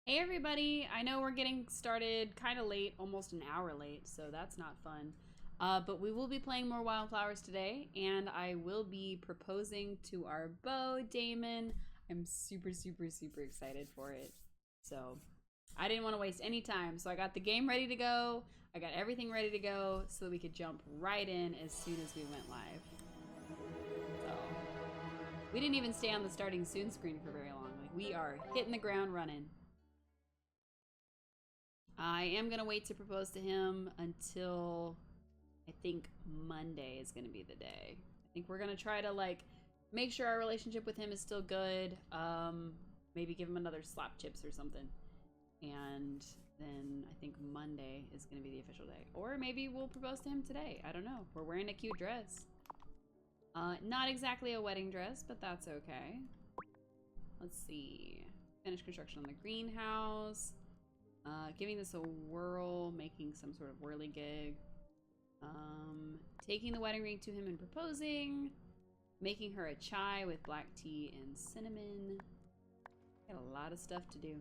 Hey everybody! I know we're getting started kind of late, almost an hour late, so that's not fun. But we will be playing more Wildflowers today, and I will be proposing to our beau, Damon. I'm super, super, super excited for it. So, I didn't want to waste any time, so I got the game ready to go. I got everything ready to go so that we could jump right in as soon as we went live. So, we didn't even stay on the starting soon screen for very long. Like, we are hitting the ground running. I am going to wait to propose to him until I think Monday is going to be the day. I think we're going to try to like make sure our relationship with him is still good. Maybe give him another slap chips or something. And then I think Monday is going to be the official day. Or maybe we'll propose to him today. I don't know. We're wearing a cute dress. Not exactly a wedding dress, but that's okay. Let's see. Finish construction on the greenhouse. Giving this a whirl, making some sort of whirligig. Taking the wedding ring to him and proposing. Making her a chai with black tea and cinnamon. Got a lot of stuff to do.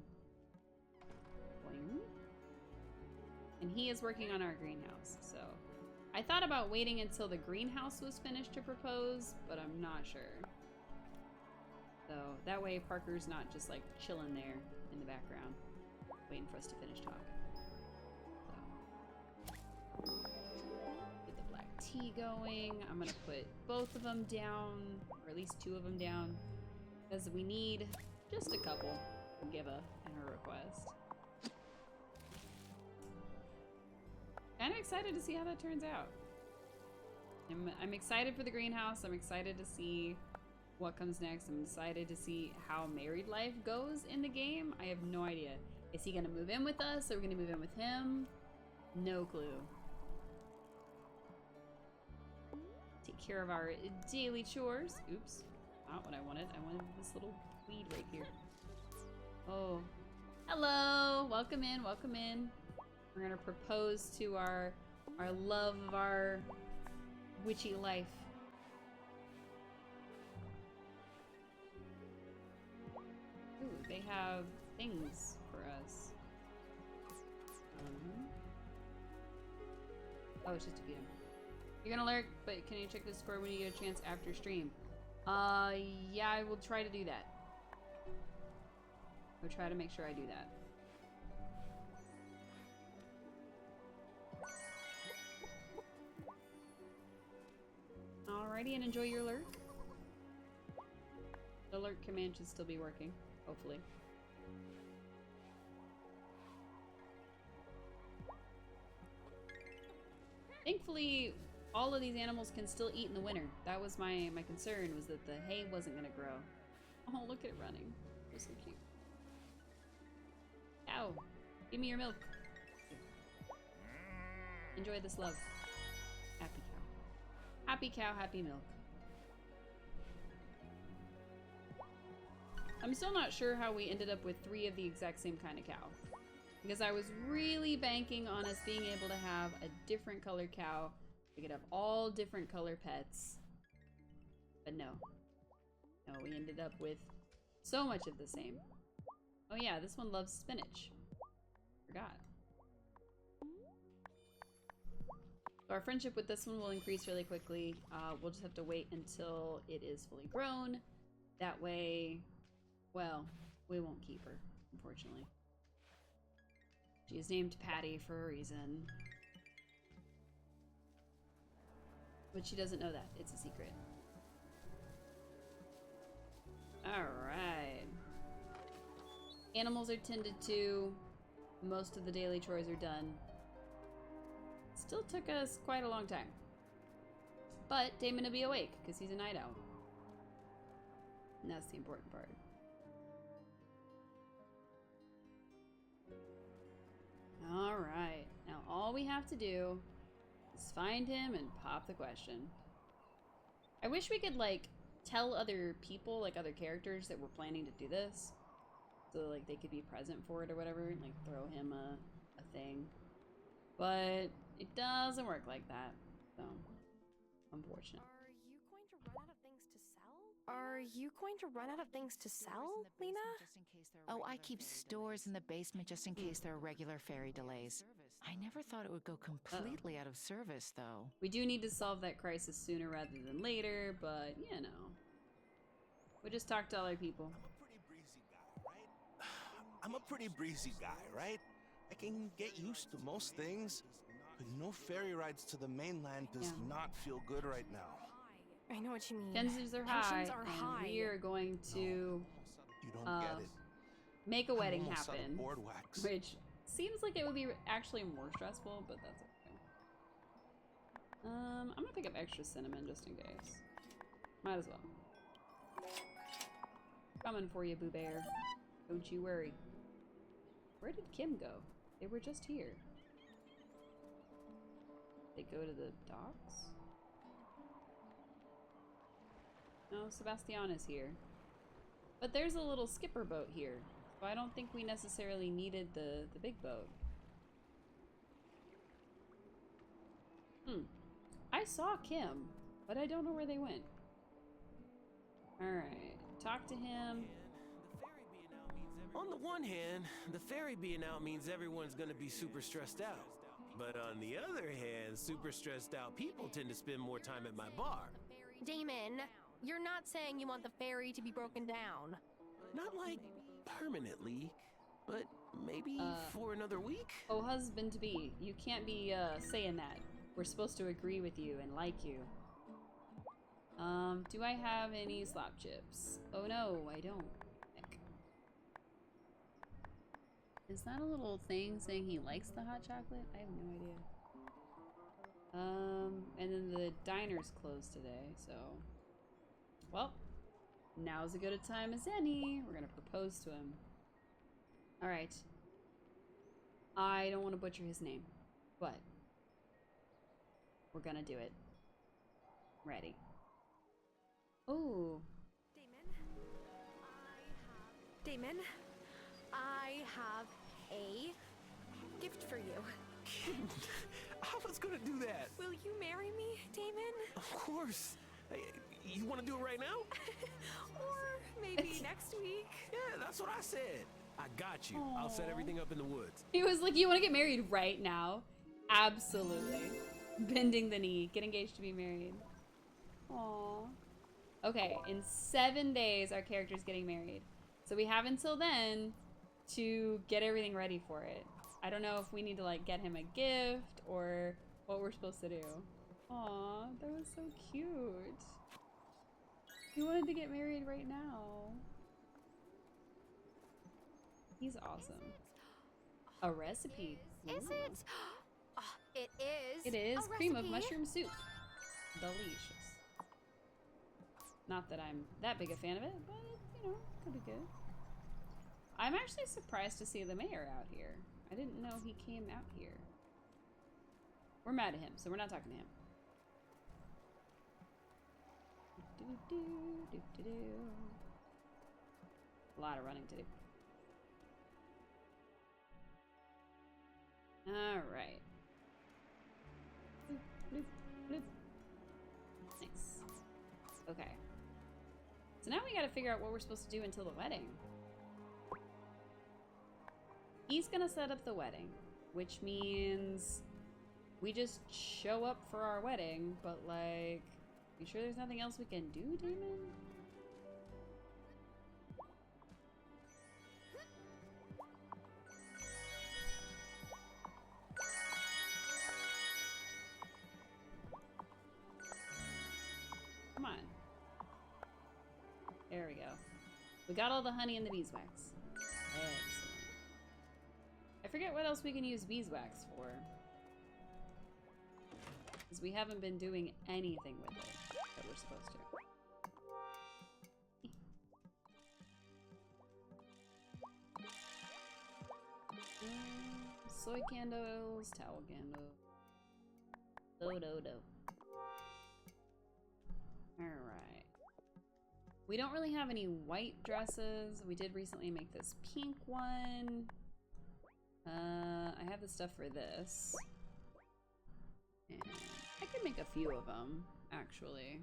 Boing. And he is working on our greenhouse, so I thought about waiting until the greenhouse was finished to propose, but I'm not sure. So that way Parker's not just like chilling there in the background, waiting for us to finish talk. So, get the black tea going. I'm gonna put both of them down, or at least two of them down, because we need just a couple to give in her request. Kind of excited to see how that turns out. I'm excited for the greenhouse. I'm excited to see what comes next. I'm excited to see how married life goes in the game. I have no idea. Is he gonna move in with us? Are we gonna move in with him? No clue. Take care of our daily chores. Oops, not what I wanted. I wanted this little weed right here. Oh, hello. Welcome in. Welcome in. We're gonna propose to our love of our witchy life. Ooh, they have things for us. Oh, it's just a few. You're gonna lurk, but can you check the score when you get a chance after stream? Yeah, I will try to do that. I'll try to make sure I do that. Alrighty, and enjoy your lurk. The lurk command should still be working, hopefully. Thankfully, all of these animals can still eat in the winter. That was my concern, was that the hay wasn't gonna grow. Oh, look at it running. It's so cute. Cow, give me your milk. Enjoy this love. Happy cow. Happy cow, happy milk. I'm still not sure how we ended up with 3 of the exact same kind of cow. Because I was really banking on us being able to have a different color cow. We could have all different color pets. But no. No, we ended up with so much of the same. Oh yeah, this one loves spinach. Forgot. So our friendship with this one will increase really quickly. We'll just have to wait until it is fully grown. That way, well, we won't keep her, unfortunately. She is named Patty for a reason. But she doesn't know that. It's a secret. Alright. Animals are tended to. Most of the daily chores are done. Still took us quite a long time. But Damon will be awake, because he's a night owl. And that's the important part. Alright, now all we have to do is find him and pop the question. I wish we could, like, tell other people, like other characters that we're planning to do this. So, like, they could be present for it or whatever, and, like, throw him a thing. But it doesn't work like that, so unfortunate. Are you going to run out of things to sell? Are you going to run out of things to sell, Lena? Oh, I keep stores in the basement just in case there are regular ferry delays. I never thought it would go completely out of service, though. We do need to solve that crisis sooner rather than later, but, you know. We just talk to other people. I'm a pretty breezy guy, right? I can get used to most things, but no ferry rides to the mainland does not feel good right now. I know what you mean. Tensions are Tensions high, are and high. we are going to You don't get it. make a wedding almost out of happen, board wax. which seems like it would be actually more stressful, but that's okay. I'm gonna pick up extra cinnamon just in case. Might as well. Coming for you, Boo Bear. Don't you worry. Where did Kim go? They were just here. They go to the docks? No, Sebastian is here. But there's a little skipper boat here, so I don't think we necessarily needed the big boat. I saw Kim, but I don't know where they went. Alright, talk to him. On the one hand, the ferry being out means everyone's gonna be super stressed out. But on the other hand, super stressed out people tend to spend more time at my bar. Damon, you're not saying you want the ferry to be broken down. Not like permanently, but maybe for another week? Oh, husband-to-be, you can't be saying that. We're supposed to agree with you and like you. Do I have any slop chips? Oh no, I don't. Heck. Is that a little thing saying he likes the hot chocolate? I have no idea. And then the diner's closed today, so... Well, now's as good a time as any. We're gonna propose to him. Alright. I don't want to butcher his name, but... we're gonna do it. Ready. Ooh. Damon, I have a gift for you. I was gonna do that. Will you marry me, Damon? Of course. Hey, you wanna do it right now? Or maybe next week? Yeah, that's what I said. I got you. I'll set everything up in the woods. He was like, you want to get married right now? Absolutely. Bending the knee. Get engaged to be married. Aww. Okay, in 7 days, our character's getting married. So we have until then to get everything ready for it. I don't know if we need to, like, get him a gift or what we're supposed to do. Aw, that was so cute. He wanted to get married right now. He's awesome. A recipe. Is it? It is. It is a cream of recipe. mushroom soup. Delicious. Not that I'm that big a fan of it, but, you know, could be good. I'm actually surprised to see the mayor out here. I didn't know he came out here. We're mad at him, so we're not talking to him. A lot of running to do. Alright. Bloop, bloop, bloop. Nice. Okay. So now we gotta figure out what we're supposed to do until the wedding. He's gonna set up the wedding, which means we just show up for our wedding, but like, you sure there's nothing else we can do, Damon? Come on. There we go. We got all the honey and the beeswax. Excellent. I forget what else we can use beeswax for. Because we haven't been doing anything with it that we're supposed to. Soy candles, towel candles. Do. Alright. We don't really have any white dresses. We did recently make this pink one. I have the stuff for this. And I could make a few of them, actually.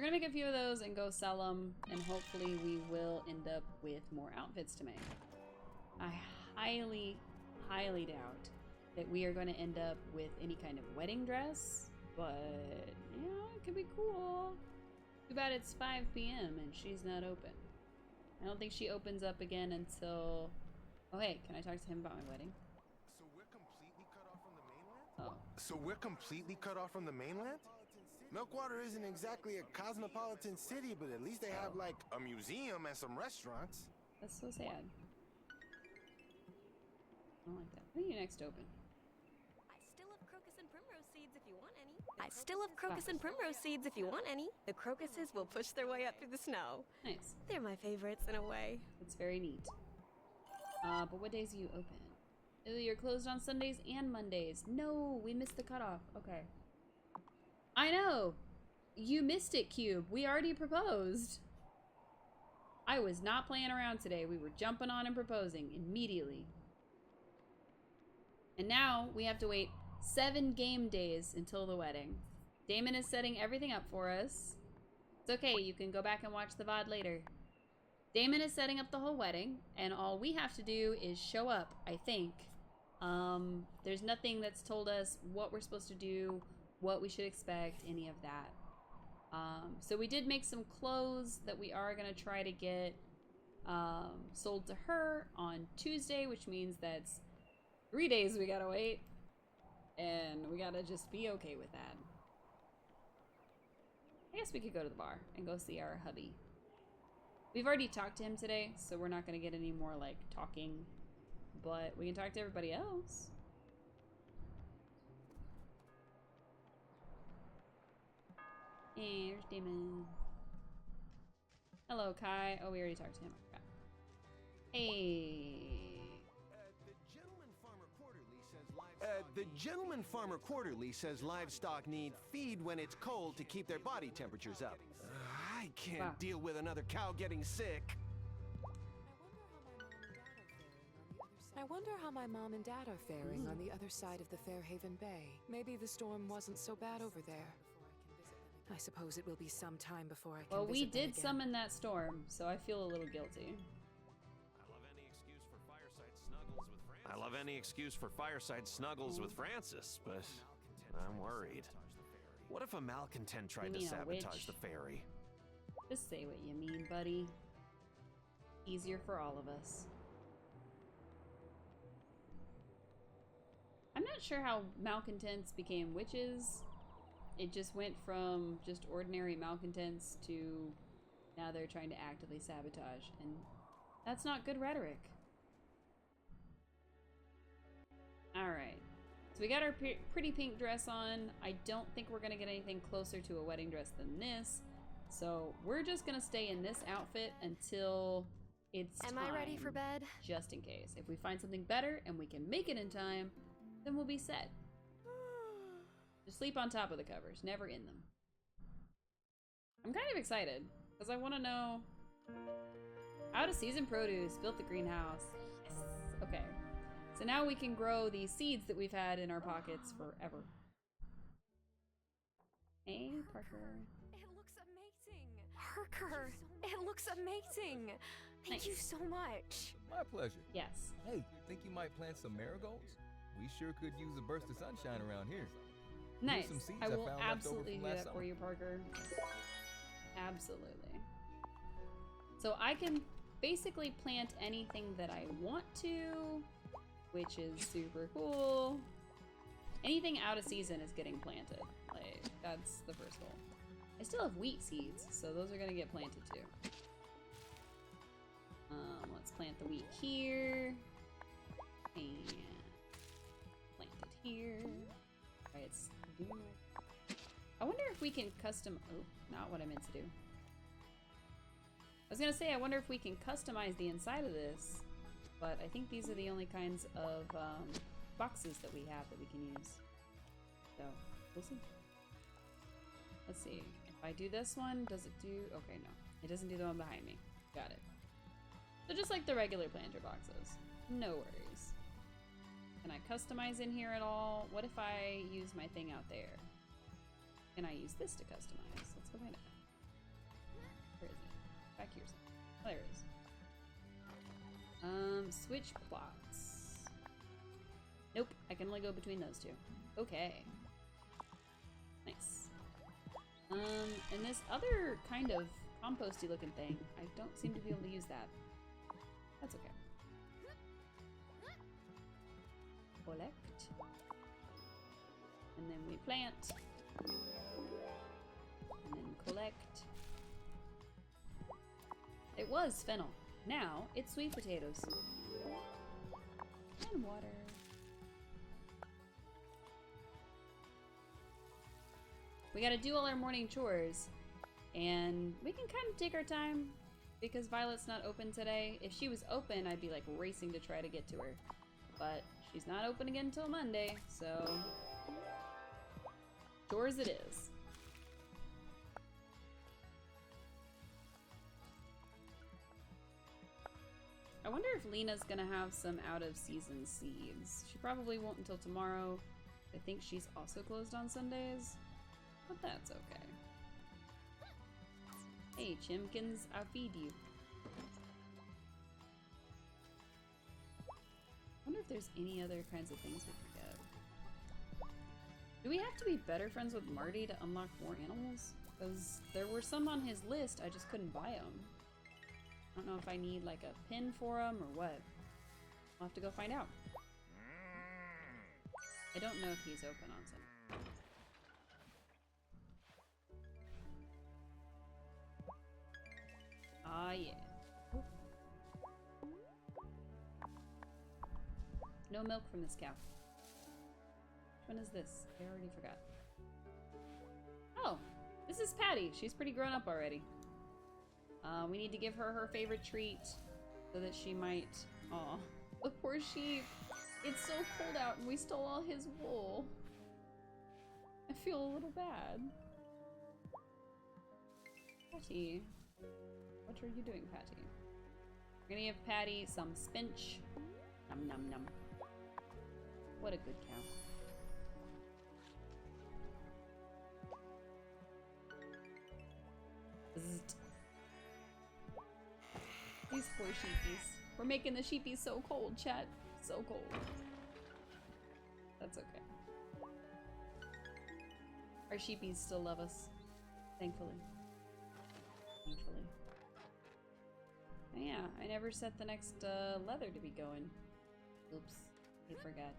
We're gonna make a few of those and go sell them, and hopefully we will end up with more outfits to make. I highly, highly doubt that we are going to end up with any kind of wedding dress, but yeah, it could be cool. Too bad it's 5 p.m. and she's not open. I don't think she opens up again until... Oh, hey, can I talk to him about my wedding? So we're completely cut off from the mainland? Oh. So we're completely cut off from the mainland? Milkwater isn't exactly a cosmopolitan city, but at least they have, like, a museum and some restaurants. That's so sad. I don't like that. When are you next open? I still have crocus and primrose seeds if you want any. I still have crocus and primrose seeds if you want any. The crocuses will push their way up through the snow. Nice. They're my favorites in a way. It's very neat. But what days are you open? Oh, you're closed on Sundays and Mondays. No, we missed the cutoff. Okay. I know. You missed it, Cube. We already proposed. I was not playing around today. We were jumping on and proposing immediately. And now we have to wait 7 game days until the wedding. Damon is setting everything up for us. It's okay. You can go back and watch the VOD later. Damon is setting up the whole wedding, and all we have to do is show up, I think. There's nothing that's told us what we're supposed to do, what we should expect, any of that. So we did make some clothes that we are going to try to get sold to her on Tuesday, which means that's 3 days we gotta wait. And we gotta just be okay with that. I guess we could go to the bar and go see our hubby. We've already talked to him today, so we're not gonna get any more, like, talking. But we can talk to everybody else. Hey, there's Damon. Hello, Kai. Oh, we already talked to him. I forgot. Hey. The Gentleman Farmer Quarterly says livestock need feed when it's cold to keep their body temperatures up. I can't deal with another cow getting sick. I wonder how my mom and dad are faring on the other side of the Fairhaven Bay. Maybe the storm wasn't so bad over there. I suppose it will be some time before I can Well, we visit them did again. summon that storm, so I feel a little guilty. I love any excuse for fireside snuggles with Francis, but I'm worried. What if a malcontent tried to mean a sabotage witch? the ferry? Just say what you mean, buddy. Easier for all of us. I'm not sure how malcontents became witches. It just went from just ordinary malcontents to now they're trying to actively sabotage, and that's not good rhetoric. Alright, so we got our pretty pink dress on. I don't think we're gonna get anything closer to a wedding dress than this, so we're just gonna stay in this outfit until it's Am time, I ready for bed? just in case. If we find something better and we can make it in time, then we'll be set. Just sleep on top of the covers, never in them. I'm kind of excited, because I want to know... Out-of-season produce, built the greenhouse. Yes! Okay. So now we can grow these seeds that we've had in our pockets forever. Hey, Parker. It looks amazing. Parker, it looks amazing. Thank you Nice. so much. My pleasure. Yes. Hey, think you might plant some marigolds? We sure could use a burst of sunshine around here. Nice. some seeds I I will found left over absolutely from do last that for summer. you, Parker. Absolutely. So I can basically plant anything that I want to, which is super cool. Anything out of season is getting planted. Like, that's the first goal. I still have wheat seeds, so those are gonna get planted too. Let's plant the wheat here. And plant it here. Alright, it's doing it. I wonder if we can custom... Oh, not what I meant to do. I was gonna say, I wonder if we can customize the inside of this, but I think these are the only kinds of boxes that we have that we can use. So, we'll see. Let's see. If I do this one, does it do... Okay, no. It doesn't do the one behind me. Got it. So just like the regular planter boxes. No worries. Can I customize in here at all? What if I use my thing out there? Can I use this to customize? Let's go find out. back here. Oh, there it is. Switch plots. Nope, I can only go between those two. Okay. Nice. And this other kind of composty looking thing, I don't seem to be able to use that. That's okay. Collect. And then we plant. And then collect. It was fennel. Now it's sweet potatoes. And water. We gotta do all our morning chores. And we can kind of take our time because Violet's not open today. If she was open, I'd be like racing to try to get to her. But she's not open again until Monday, so chores it is. I wonder if Lena's gonna have some out of season seeds. She probably won't until tomorrow. I think she's also closed on Sundays, but that's okay. Hey, Chimkins, I'll feed you. I wonder if there's any other kinds of things we can get. Do we have to be better friends with Marty to unlock more animals? Because there were some on his list, I just couldn't buy them. I don't know if I need like a pin for them or what. I'll have to go find out. I don't know if he's open on Sunday. Ah, yeah. Ooh. No milk from this cow. Which one is this? I already forgot. Oh, this is Patty. She's pretty grown up already. We need to give her her favorite treat so that she might... Aw, the poor sheep. It's so cold out and we stole all his wool. I feel a little bad. Patty. What are you doing, Patty? We're gonna give Patty some spinach. Num num num. What a good cow. Zzzt. These poor sheepies. We're making the sheepies so cold, chat. So cold. That's okay. Our sheepies still love us. Thankfully. Thankfully. Yeah, I never set the next leather to be going. Oops, I forgot.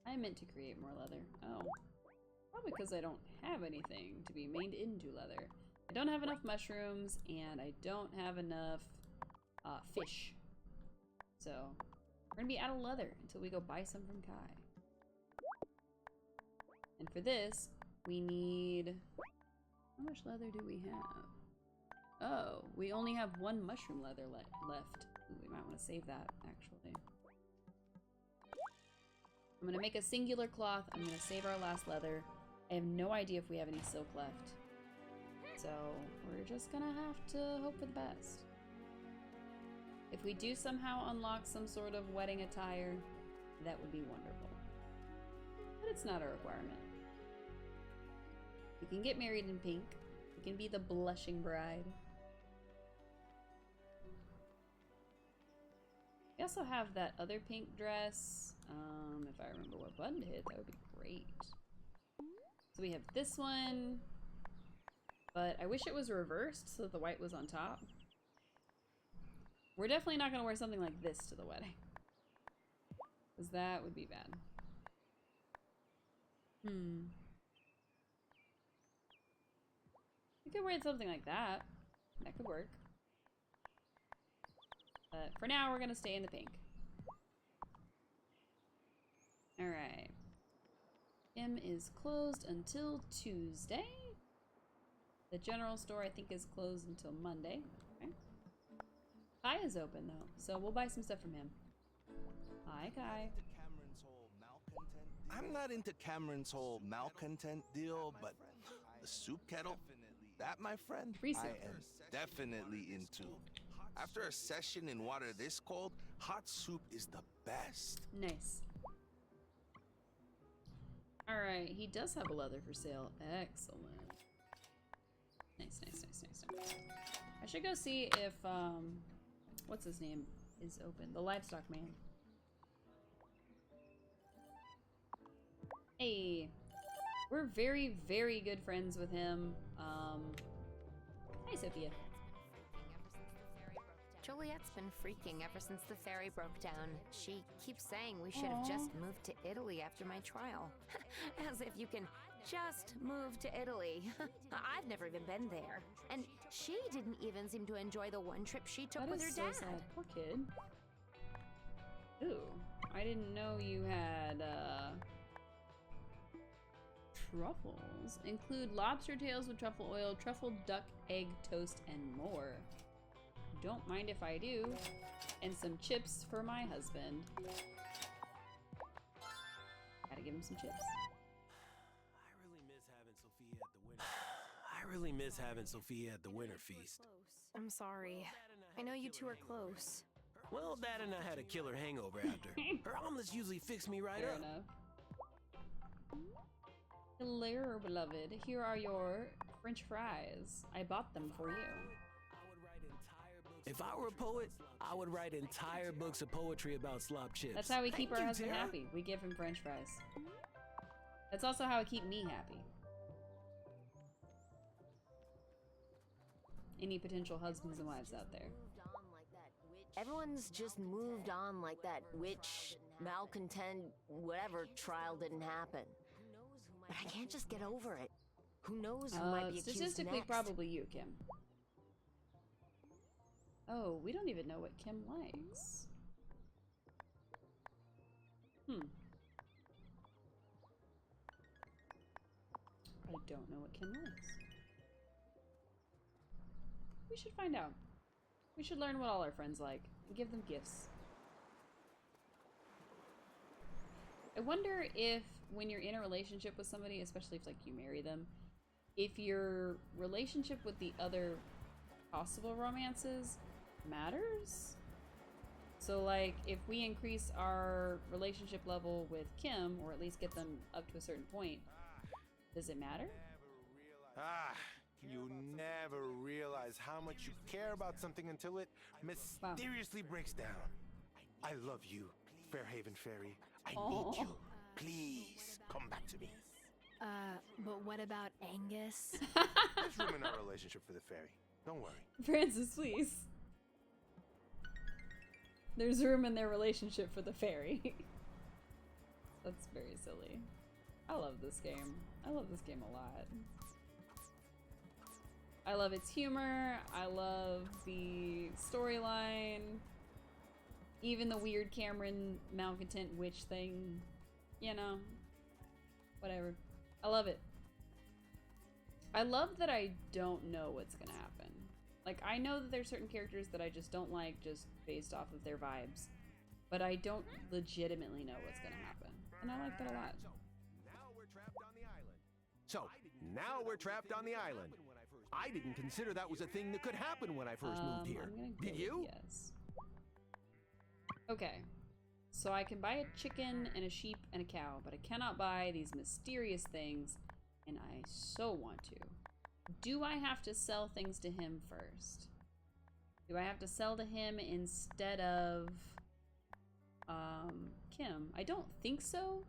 I meant to create more leather. Oh. Probably because I don't have anything to be made into leather. I don't have enough mushrooms, and I don't have enough fish. So, we're gonna be out of leather until we go buy some from Kai. And for this, we need... How much leather do we have? Oh, we only have one mushroom leather left. Ooh, we might want to save that, actually. I'm gonna make a singular cloth. I'm gonna save our last leather. I have no idea if we have any silk left. So, we're just gonna have to hope for the best. If we do somehow unlock some sort of wedding attire, that would be wonderful. But it's not a requirement. We can get married in pink. We can be the blushing bride. We also have that other pink dress. If I remember what button to hit, that would be great. So we have this one. But I wish it was reversed so that the white was on top. We're definitely not going to wear something like this to the wedding. Because that would be bad. We could wear something like that. That could work. But for now, we're going to stay in the pink. Alright. M is closed until Tuesday. The general store, I think, is closed until Monday. Okay. Kai is open, though, so we'll buy some stuff from him. Hi, Kai. I'm not into Cameron's whole malcontent deal, but the soup kettle, that, my friend, Free soup. I am definitely into. After a session in water this cold, hot soup is the best. Nice. Alright, he does have a leather for sale. Excellent. Nice, nice, nice, nice, nice. I should go see if, what's his name is open. The livestock man. Hey. We're very, very good friends with him. Hi, Sophia. Juliet's been freaking ever since the ferry broke down. She keeps saying we should have just moved to Italy after my trial. As if you can just move to Italy. I've never even been there. And she didn't even seem to enjoy the one trip she took with her so dad. Sad. Poor kid. Ooh, I didn't know you had, truffles. Include lobster tails with truffle oil, truffle duck egg toast, and more. Don't mind if I do. And some chips for my husband. Gotta give him some chips. I really miss having Sophia at the winter feast. I'm sorry. I know you two are close. Well, Dad and I had a killer hangover after. Her omelets usually fix me right Fair up. enough. Hello, beloved. Here are your French fries. I bought them for you. If I were a poet, I would write entire books of poetry about slop chips. That's how we keep Thank our you, husband Tara. happy. We give him French fries. That's also how I keep me happy. Any potential husbands and wives out there. Everyone's just moved on like that witch, malcontent, whatever trial didn't happen. But I can't just get over it. Who knows who might be accused Statistically, next? probably you, Kim. Oh, we don't even know what Kim likes. I don't know what Kim likes. We should find out. We should learn what all our friends like and give them gifts. I wonder if when you're in a relationship with somebody, especially if like you marry them, if your relationship with the other possible romances matters. So like if we increase our relationship level with Kim, or at least get them up to a certain point, does it matter? You never realize how much you care about something until it mysteriously breaks down. I love you, Fairhaven Fairy. I need you. Please, come back to me. But what about Angus? There's room in our relationship for the fairy. Don't worry. Francis, please. There's room in their relationship for the fairy. That's very silly. I love this game. I love this game a lot. I love its humor. I love the storyline. Even the weird Cameron malcontent witch thing. You know. Whatever. I love it. I love that I don't know what's gonna happen. Like, I know that there's certain characters that I just don't like just based off of their vibes. But I don't legitimately know what's gonna happen. And I like that a lot. So, now we're trapped on the island. I didn't consider that was a thing that could happen when I first moved here. Did you? Yes. Okay. So I can buy a chicken and a sheep and a cow, but I cannot buy these mysterious things, and I so want to. Do I have to sell things to him first? Do I have to sell to him instead of Kim? I don't think so,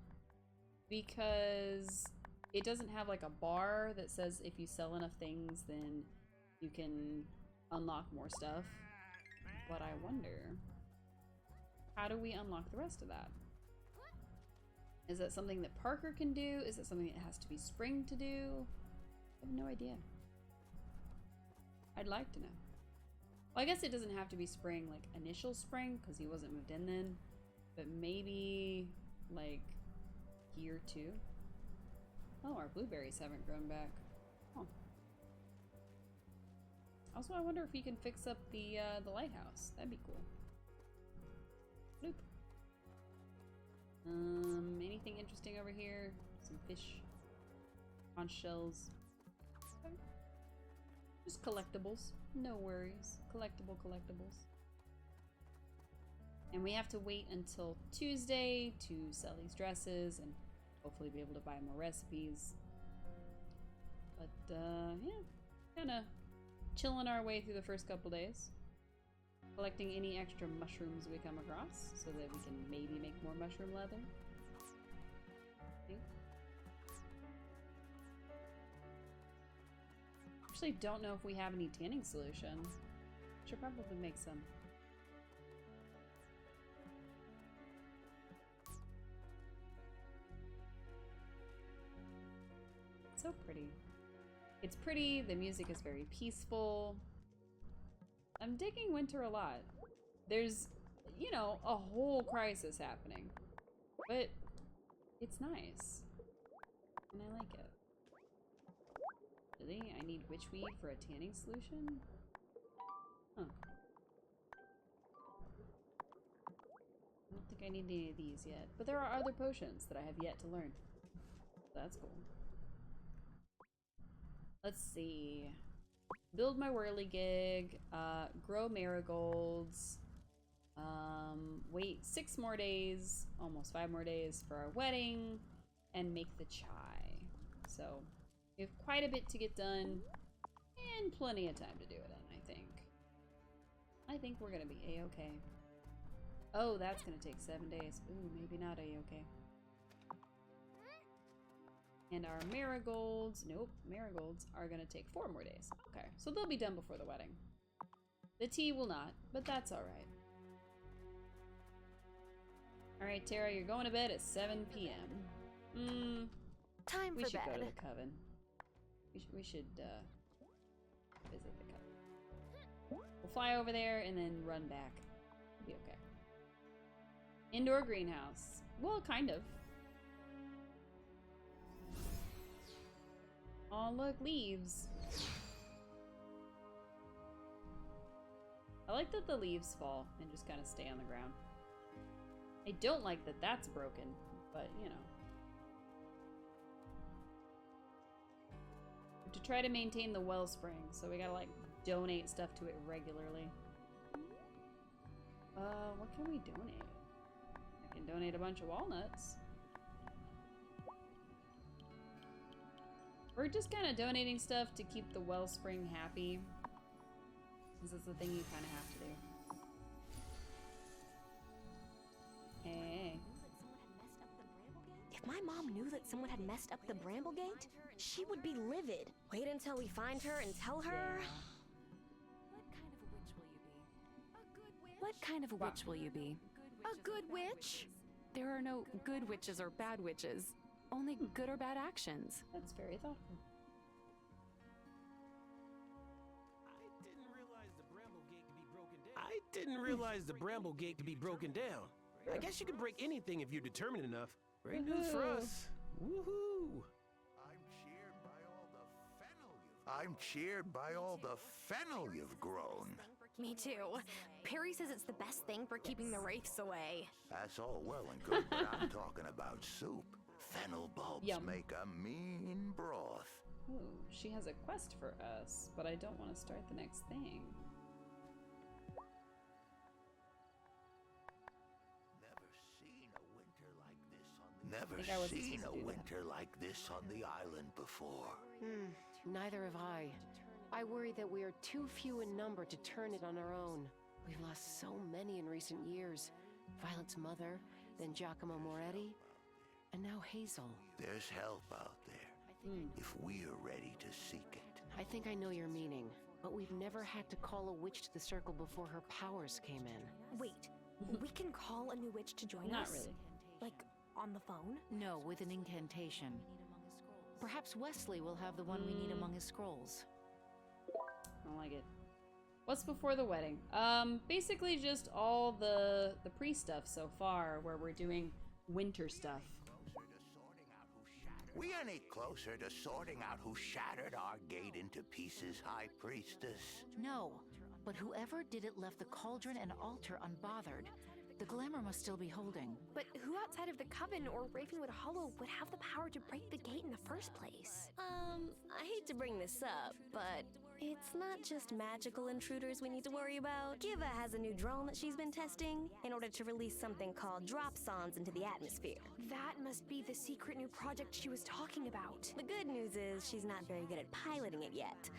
because it doesn't have like a bar that says if you sell enough things then you can unlock more stuff. But I wonder, how do we unlock the rest of that? Is that something that Parker can do? Is it something that has to be Spring to do? I have no idea. I'd like to know. Well, I guess it doesn't have to be Spring, like initial Spring, because he wasn't moved in then. But maybe like year 2. Oh, our blueberries haven't grown back. Huh. Also, I wonder if we can fix up the lighthouse. That'd be cool. Bloop. Anything interesting over here? Some fish. Conch shells. Okay. Just collectibles. No worries. Collectibles. And we have to wait until Tuesday to sell these dresses and hopefully be able to buy more recipes. But, yeah. Kind of chilling our way through the first couple days. Collecting any extra mushrooms we come across so that we can maybe make more mushroom leather. Actually don't know if we have any tanning solution. Should probably make some. It's so pretty. It's pretty, the music is very peaceful. I'm digging winter a lot. There's, you know, a whole crisis happening. But it's nice. And I like it. Really? I need witchweed for a tanning solution? Huh. I don't think I need any of these yet. But there are other potions that I have yet to learn. That's cool. Let's see. Build my whirligig, grow marigolds, wait 6 more days, almost 5 more days for our wedding, and make the chai. So, we have quite a bit to get done, and plenty of time to do it in, I think. I think we're gonna be a-okay. Oh, that's gonna take 7 days. Ooh, maybe not a-okay. And our marigolds, nope, marigolds are gonna take 4 more days. Okay, so they'll be done before the wedding. The tea will not, but that's alright. Alright, Tara, you're going to bed at 7 p.m. Time for bed. We should go to the coven. We should, visit the coven. We'll fly over there and then run back. It'll be okay. Indoor greenhouse. Well, kind of. Oh, look, leaves. I like that the leaves fall and just kind of stay on the ground. I don't like that that's broken, but you know. To try to maintain the wellspring, so we gotta like donate stuff to it regularly. What can we donate? I can donate a bunch of walnuts. We're just kind of donating stuff to keep the wellspring happy. Since that's the thing you kind of have to do. Hey. If my mom knew that someone had messed up the Bramblegate, she would be livid. Wait until we find her and tell her. What kind of a witch will you be? A good witch? There are no good witches or bad witches. Only good or bad actions. That's very thoughtful. I didn't realize the Bramblegate could be broken down. I guess you could break anything if you're determined enough. Great news for us. Woohoo! I'm cheered by all the fennel you've grown. Me too. Perry says it's the best thing for keeping the wraiths away. That's all well and good, but I'm talking about soup. Fennel bulbs Yum. make a mean broth. Ooh, she has a quest for us, but I don't want to start the next thing. Never seen a winter like this on the island before. Neither have I. I worry that we are too few in number to turn it on our own. We've lost so many in recent years. Violet's mother, then Giacomo Moretti, and now Hazel. There's help out there, if we're ready to seek it. I think I know your meaning, but we've never had to call a witch to the circle before her powers came in. Wait, we can call a new witch to join Not us? really. Like, on the phone? No, with an incantation. Perhaps Wesley will have the one we need among his scrolls. I don't like it. What's before the wedding? Basically just all the pre-stuff so far, where we're doing winter stuff. We any closer to sorting out who shattered our gate into pieces, High Priestess? No, but whoever did it left the cauldron and altar unbothered. The glamour must still be holding. But who outside of the Coven or Ravenwood Hollow would have the power to break the gate in the first place? I hate to bring this up, but it's not just magical intruders we need to worry about. Kiva has a new drone that she's been testing in order to release something called drop-sons into the atmosphere. That must be the secret new project she was talking about. The good news is she's not very good at piloting it yet.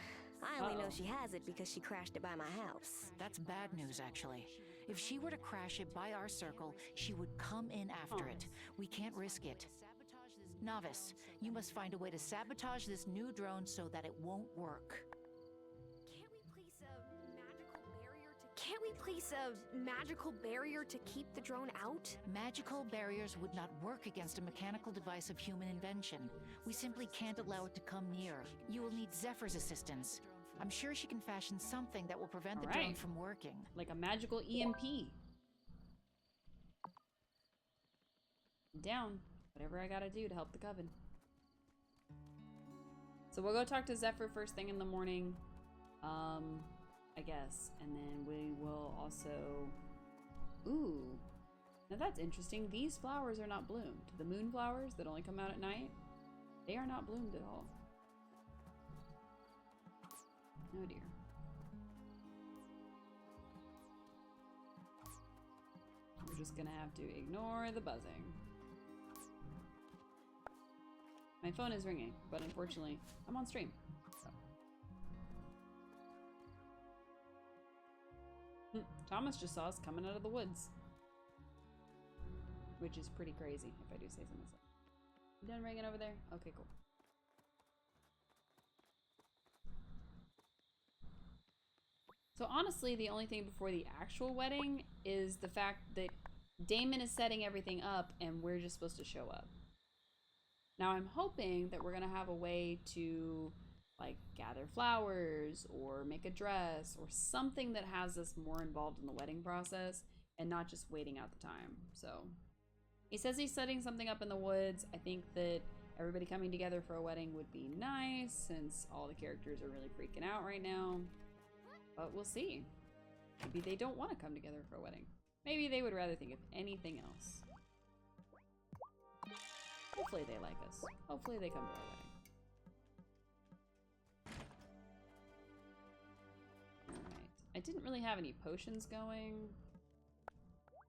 I only know she has it because she crashed it by my house. That's bad news, actually. If she were to crash it by our circle, she would come in after it. We can't risk it. Novice, you must find a way to sabotage this new drone so that it won't work. Can't we place a magical barrier to keep the drone out? Magical barriers would not work against a mechanical device of human invention. We simply can't allow it to come near. You will need Zephyr's assistance. I'm sure she can fashion something that will prevent the drone from working. Like a magical EMP. Down. Whatever I gotta do to help the coven. So we'll go talk to Zephyr first thing in the morning. I guess. And then we will also... Ooh. Now that's interesting. These flowers are not bloomed. The moonflowers that only come out at night, they are not bloomed at all. Oh dear. We're just gonna have to ignore the buzzing. My phone is ringing, but unfortunately, I'm on stream. So. Thomas just saw us coming out of the woods. Which is pretty crazy, if I do say so myself. You done ringing over there? Okay, cool. So honestly, the only thing before the actual wedding is the fact that Damon is setting everything up and we're just supposed to show up. Now I'm hoping that we're gonna have a way to like gather flowers or make a dress or something that has us more involved in the wedding process and not just waiting out the time. So he says he's setting something up in the woods. I think that everybody coming together for a wedding would be nice since all the characters are really freaking out right now. But we'll see. Maybe they don't want to come together for a wedding. Maybe they would rather think of anything else. Hopefully they like us. Hopefully they come to our wedding. Alright. I didn't really have any potions going.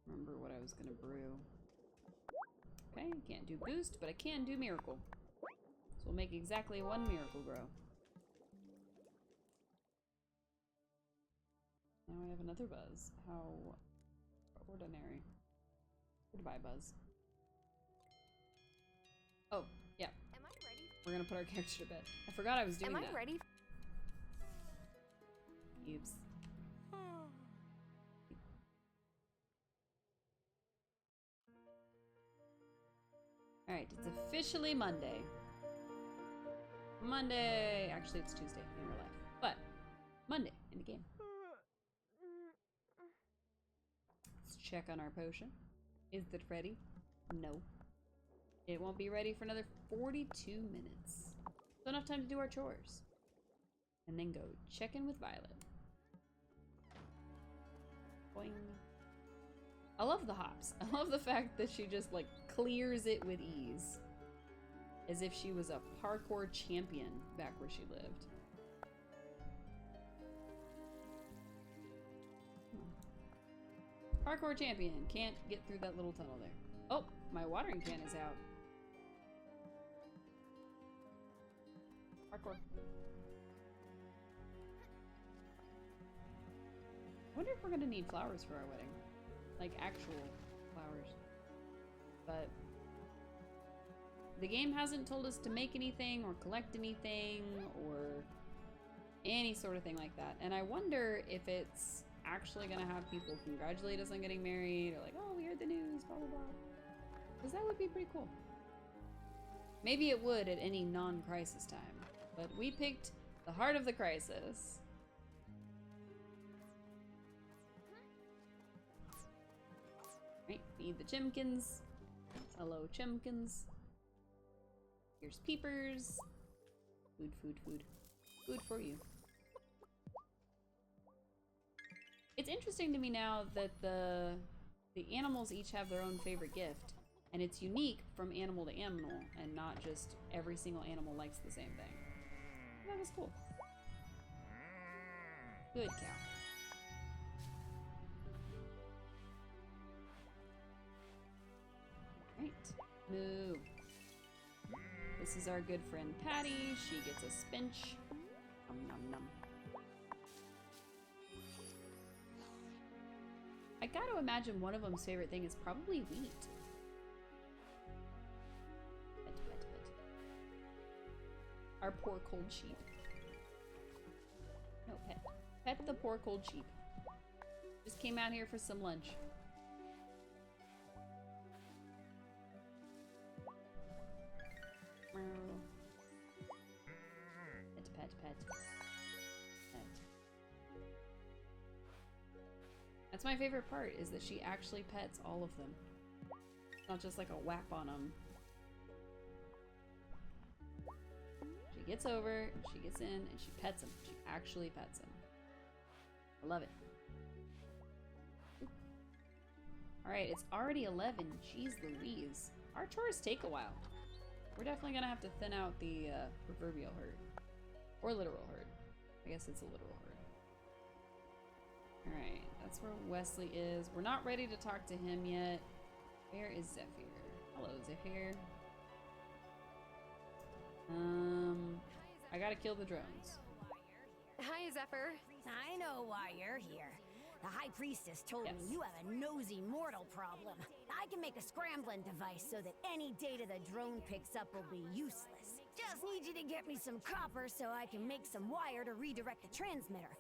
Remember what I was gonna brew. Okay, can't do boost, but I can do miracle. So we'll make exactly one miracle grow. Now I have another buzz. How ordinary. Goodbye, Buzz. Oh, yeah. Am I ready? We're gonna put our character to bed. I forgot I was doing that. Am I ready? Oops. Alright, it's officially Monday. Monday! Actually, it's Tuesday in real life. But, Monday in the game. Let's check on our potion. Is it ready? No. It won't be ready for another 42 minutes. So enough time to do our chores. And then go check in with Violet. Boing. I love the hops. I love the fact that she just like clears it with ease. As if she was a parkour champion back where she lived. Parkour champion. Can't get through that little tunnel there. Oh, my watering can is out. Parkour. I wonder if we're gonna need flowers for our wedding. Like actual flowers. But the game hasn't told us to make anything or collect anything or any sort of thing like that. And I wonder if it's actually gonna have people congratulate us on getting married or like, oh, we heard the news, blah, blah, blah. Because that would be pretty cool. Maybe it would at any non-crisis time. But we picked the heart of the crisis. Right, feed the chimkins. Hello, chimkins. Here's peepers. Food, food, food. Food for you. It's interesting to me now that the animals each have their own favorite gift. And it's unique from animal to animal and not just every single animal likes the same thing. That was cool. Good cow. Right. Moo. This is our good friend Patty. She gets a spinch. Nom nom nom. gotta imagine one of them's favorite thing is probably wheat. Pet, pet, pet. Our poor cold sheep. No, pet. Pet the poor cold sheep. Just came out here for some lunch. Pet, pet, pet. Pet. That's my favorite part, is that she actually pets all of them. Not just like a whap on them. She gets over, she gets in, and she pets him. She actually pets him. I love it. Alright, it's already 11. Jeez Louise. Our chores take a while. We're definitely gonna have to thin out the proverbial herd. Or literal herd. I guess it's a literal herd. Alright, that's where Wesley is. We're not ready to talk to him yet. Where is Zephyr? Hello, Zephyr. I gotta kill the drones. Hi, Zephyr. I know why you're here. The High Priestess told me you have a nosy mortal problem. I can make a scrambling device so that any data the drone picks up will be useless. Just need you to get me some copper so I can make some wire to redirect the transmitter,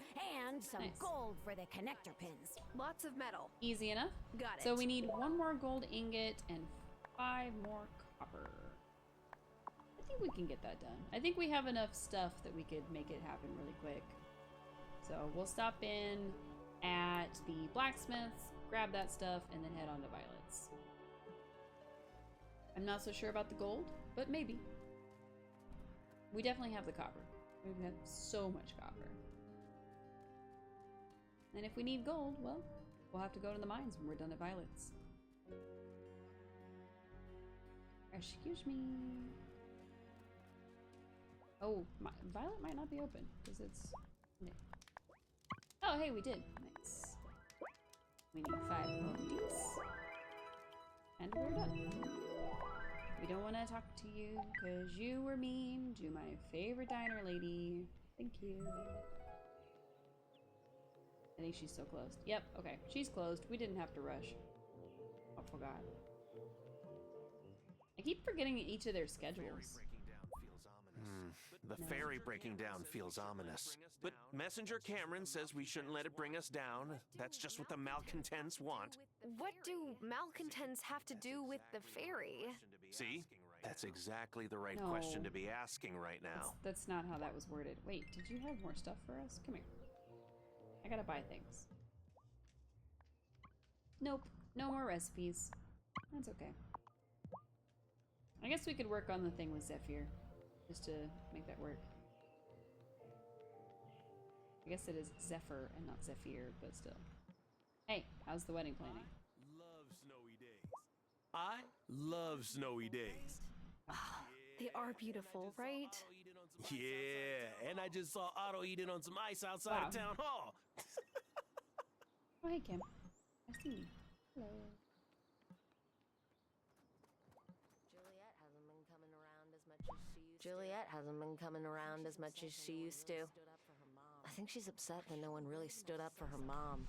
and some gold for the connector pins. Lots of metal. Easy enough. Got it. So we need 1 more gold ingot and 5 more copper. I think we can get that done. I think we have enough stuff that we could make it happen really quick. So we'll stop in at the blacksmith's, grab that stuff, and then head on to Violet's. I'm not so sure about the gold, but maybe. We definitely have the copper. We have so much copper. And if we need gold, well, we'll have to go to the mines when we're done at Violet's. Excuse me. Oh, Violet might not be open because it's new. Oh, hey, we did. Nice. We need 5 more of these. And we're done. We don't want to talk to you because you were mean to my favorite diner lady. Thank you. I think she's still closed. Yep, okay. She's closed. We didn't have to rush. I forgot. I keep forgetting each of their schedules. The ferry breaking down feels ominous. But Messenger Cameron says we shouldn't let it bring us down. That's just what the malcontents want. What do malcontents have to do with the ferry? See? That's exactly the right question to be asking right now. That's not how that was worded. Wait, did you have more stuff for us? Come here. I gotta buy things. Nope, no more recipes. That's okay. I guess we could work on the thing with Zephyr, just to make that work. I guess it is Zephyr and not Zephyr, but still. Hey, how's the wedding planning? Love snowy days. I love snowy days. They are beautiful, right? Yeah, and I just saw Otto eating on some ice outside of town hall. Oh, hey, Kim. I see you. Hello. Juliet hasn't been coming around as much as she used to. I think she's upset that no one really stood up for her mom.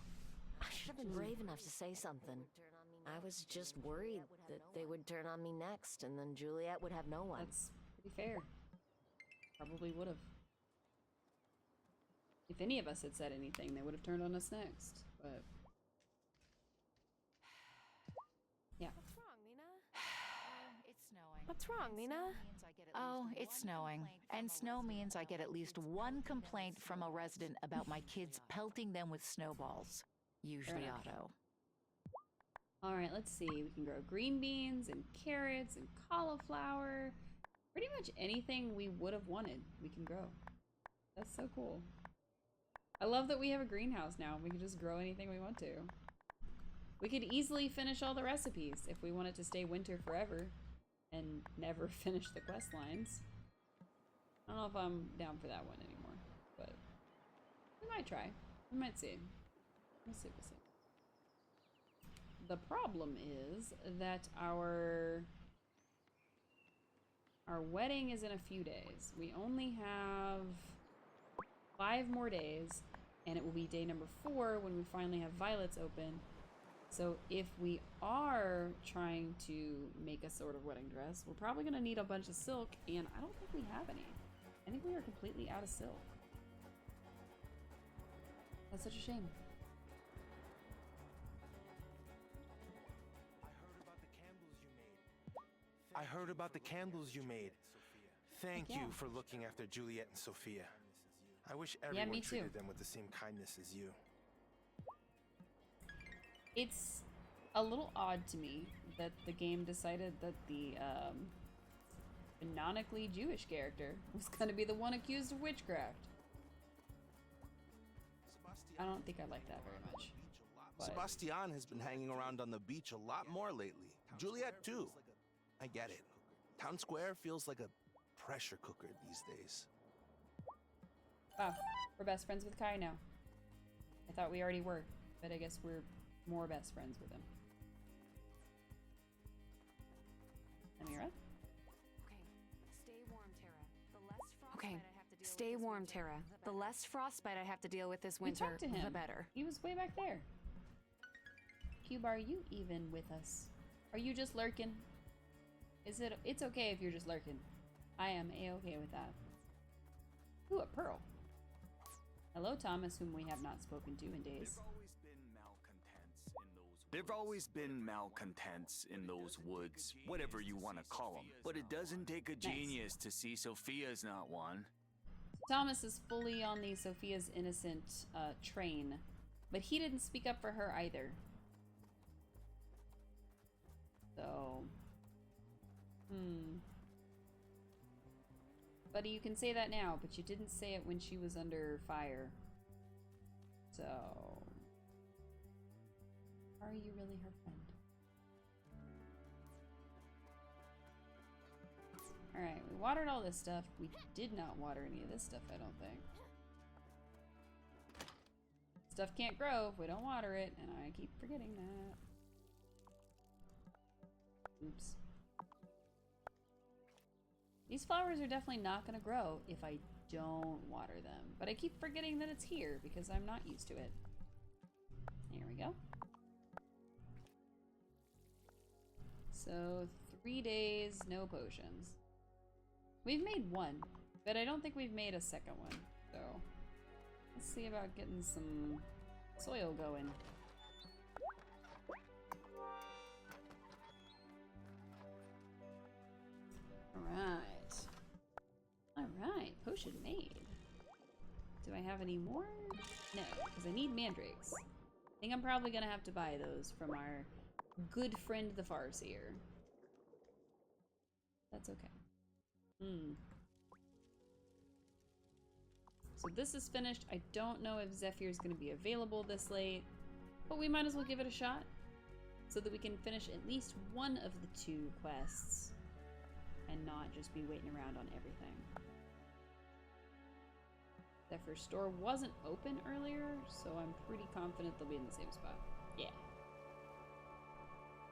I should have been brave enough to say something. I was just worried that they would turn on me next, and then Juliet would have no one. That's pretty fair. Probably would have. If any of us had said anything, they would have turned on us next. But yeah. What's wrong, Nina? It's snowing. What's wrong, Nina? Oh, it's snowing. And snow means I get at least 1 complaint from a resident about my kids pelting them with snowballs. Usually Otto. Alright, let's see. We can grow green beans and carrots and cauliflower. Pretty much anything we would have wanted, we can grow. That's so cool. I love that we have a greenhouse now. We can just grow anything we want to. We could easily finish all the recipes if we wanted to stay winter forever and never finish the quest lines. I don't know if I'm down for that one anymore, but we might try. We might see. We'll see, we'll see. The problem is that our wedding is in a few days. We only have 5 more days, and it will be day number 4 when we finally have Violet's open. So if we are trying to make a sort of wedding dress, we're probably going to need a bunch of silk, and I don't think we have any. I think we are completely out of silk. That's such a shame. I heard about the candles you made. Thank you for looking after Juliet and Sophia. I wish everyone treated them with the same kindness as you. It's a little odd to me that the game decided that the canonically Jewish character was going to be the one accused of witchcraft. I don't think I like that very much. But Sebastian has been hanging around on the beach a lot more lately. Juliet too. I get it. Town Square feels like a pressure cooker these days. wow, we're best friends with Kai now. I thought we already were, but I guess we're more best friends with him. Amira? Okay, stay warm, Tara. The less frostbite I have to deal with this winter, to him. the better. He was way back there. Cube, are you even with us? Are you just lurking? It's okay if you're just lurking. I am a-okay with that. Ooh, a pearl. Hello, Thomas, whom we have not spoken to in days. There've always been malcontents in those woods, whatever you want to call them. But it doesn't take a genius to see Sophia's not one. Thomas is fully on the Sophia's innocent train, but he didn't speak up for her either. So, Buddy, you can say that now, but you didn't say it when she was under fire. So, are you really her friend? Alright, we watered all this stuff. We did not water any of this stuff, I don't think. Stuff can't grow if we don't water it, and I keep forgetting that. Oops. These flowers are definitely not going to grow if I don't water them. But I keep forgetting that it's here because I'm not used to it. Here we go. So, 3 days, no potions. We've made one, but I don't think we've made a second one. So, let's see about getting some soil going. Alright. Alright, potion made. Do I have any more? No, because I need mandrakes. I think I'm probably gonna have to buy those from our good friend the Farseer. That's okay. So this is finished. I don't know if Zephyr's gonna be available this late, but we might as well give it a shot so that we can finish at least one of the 2 quests and not just be waiting around on everything. Zephyr's store wasn't open earlier, so I'm pretty confident they'll be in the same spot. Yeah.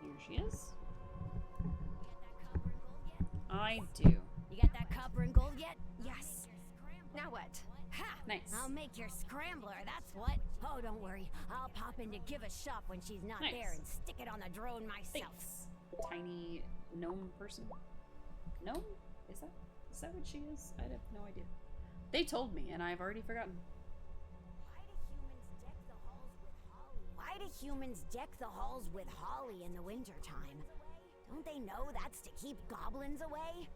Here she is. I do. You got that copper and gold yet? Yes. Now what? Ha! Nice. I'll make your scrambler, that's what. Oh, don't worry. I'll pop in to give a shop when she's not there and stick it on the drone myself. Thanks. Tiny gnome person. Gnome? Is that what she is? I have no idea. They told me, and I've already forgotten. Why do humans deck the halls with holly in the wintertime? Don't they know that's to keep goblins away?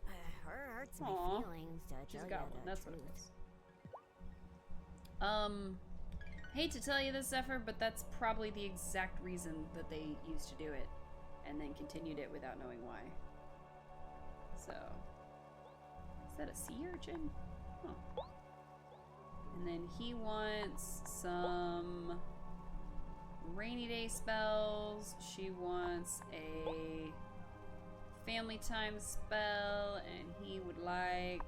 Hurts my feelings to She's tell a you goblin. the That's truth. what it is. Hate to tell you this, Zephyr, but that's probably the exact reason that they used to do it, and then continued it without knowing why. So, is that a sea urchin? Huh. And then he wants some rainy day spells. She wants a family time spell, and he would like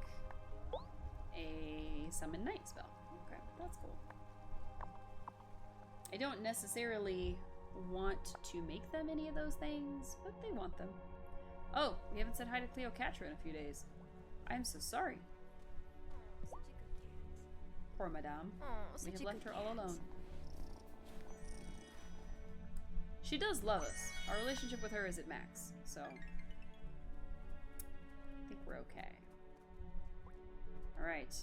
a summon night spell. Okay, that's cool. I don't necessarily want to make them any of those things, but they want them. Oh, we haven't said hi to Cleocatra in a few days. I'm so sorry. Poor Madame. We have left her all alone. She does love us. Our relationship with her is at max, so I think we're okay. Alright.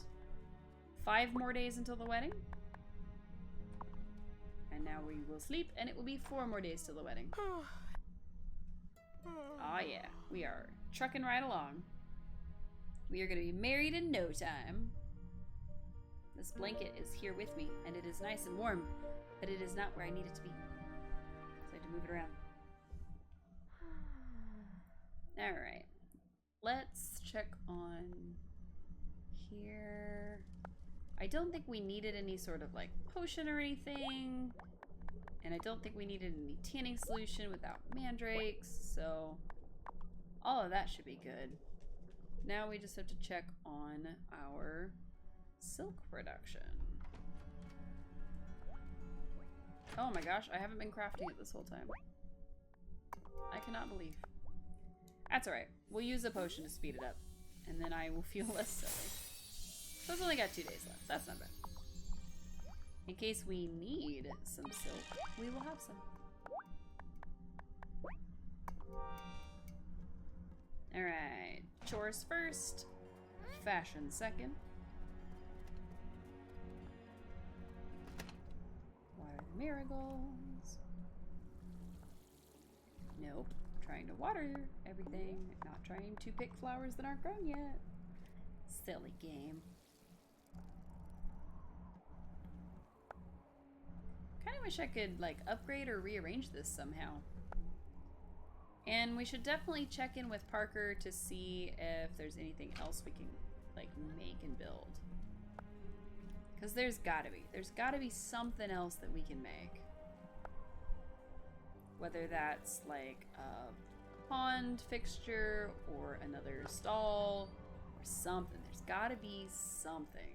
5 more days until the wedding. And now we will sleep, and it will be 4 more days till the wedding. Ah, yeah. We are trucking right along. We are going to be married in no time. This blanket is here with me, and it is nice and warm, but it is not where I need it to be. So I have to move it around. Alright. Let's check on here. I don't think we needed any sort of like potion or anything. And I don't think we needed any tanning solution without mandrakes, so all of that should be good. Now we just have to check on our silk production. Oh my gosh, I haven't been crafting it this whole time. I cannot believe. That's alright. We'll use a potion to speed it up, and then I will feel less silly. So it's only got 2 days left. That's not bad. In case we need some silk, we will have some. Alright. Chores first. Fashion second. Water the marigolds. Nope. Trying to water everything. Not trying to pick flowers that aren't grown yet. Silly game. Kind of wish I could like upgrade or rearrange this somehow. And we should definitely check in with Parker to see if there's anything else we can like make and build. Because there's gotta be something else that we can make. Whether that's like a pond fixture or another stall or something. There's gotta be something.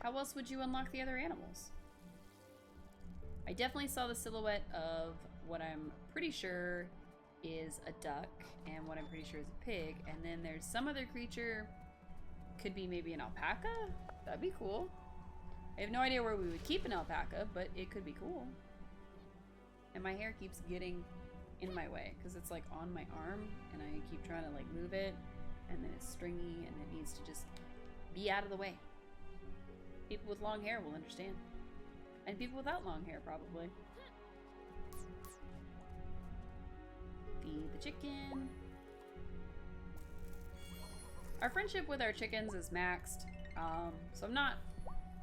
How else would you unlock the other animals? I definitely saw the silhouette of what I'm pretty sure is a duck and what I'm pretty sure is a pig, and then there's some other creature. Could be maybe an alpaca? That'd be cool. I have no idea where we would keep an alpaca, but it could be cool. And my hair keeps getting in my way because it's like on my arm and I keep trying to like move it, and then it's stringy and it needs to just be out of the way. People with long hair will understand. And people without long hair, probably. Feed the chicken. Our friendship with our chickens is maxed, so I'm not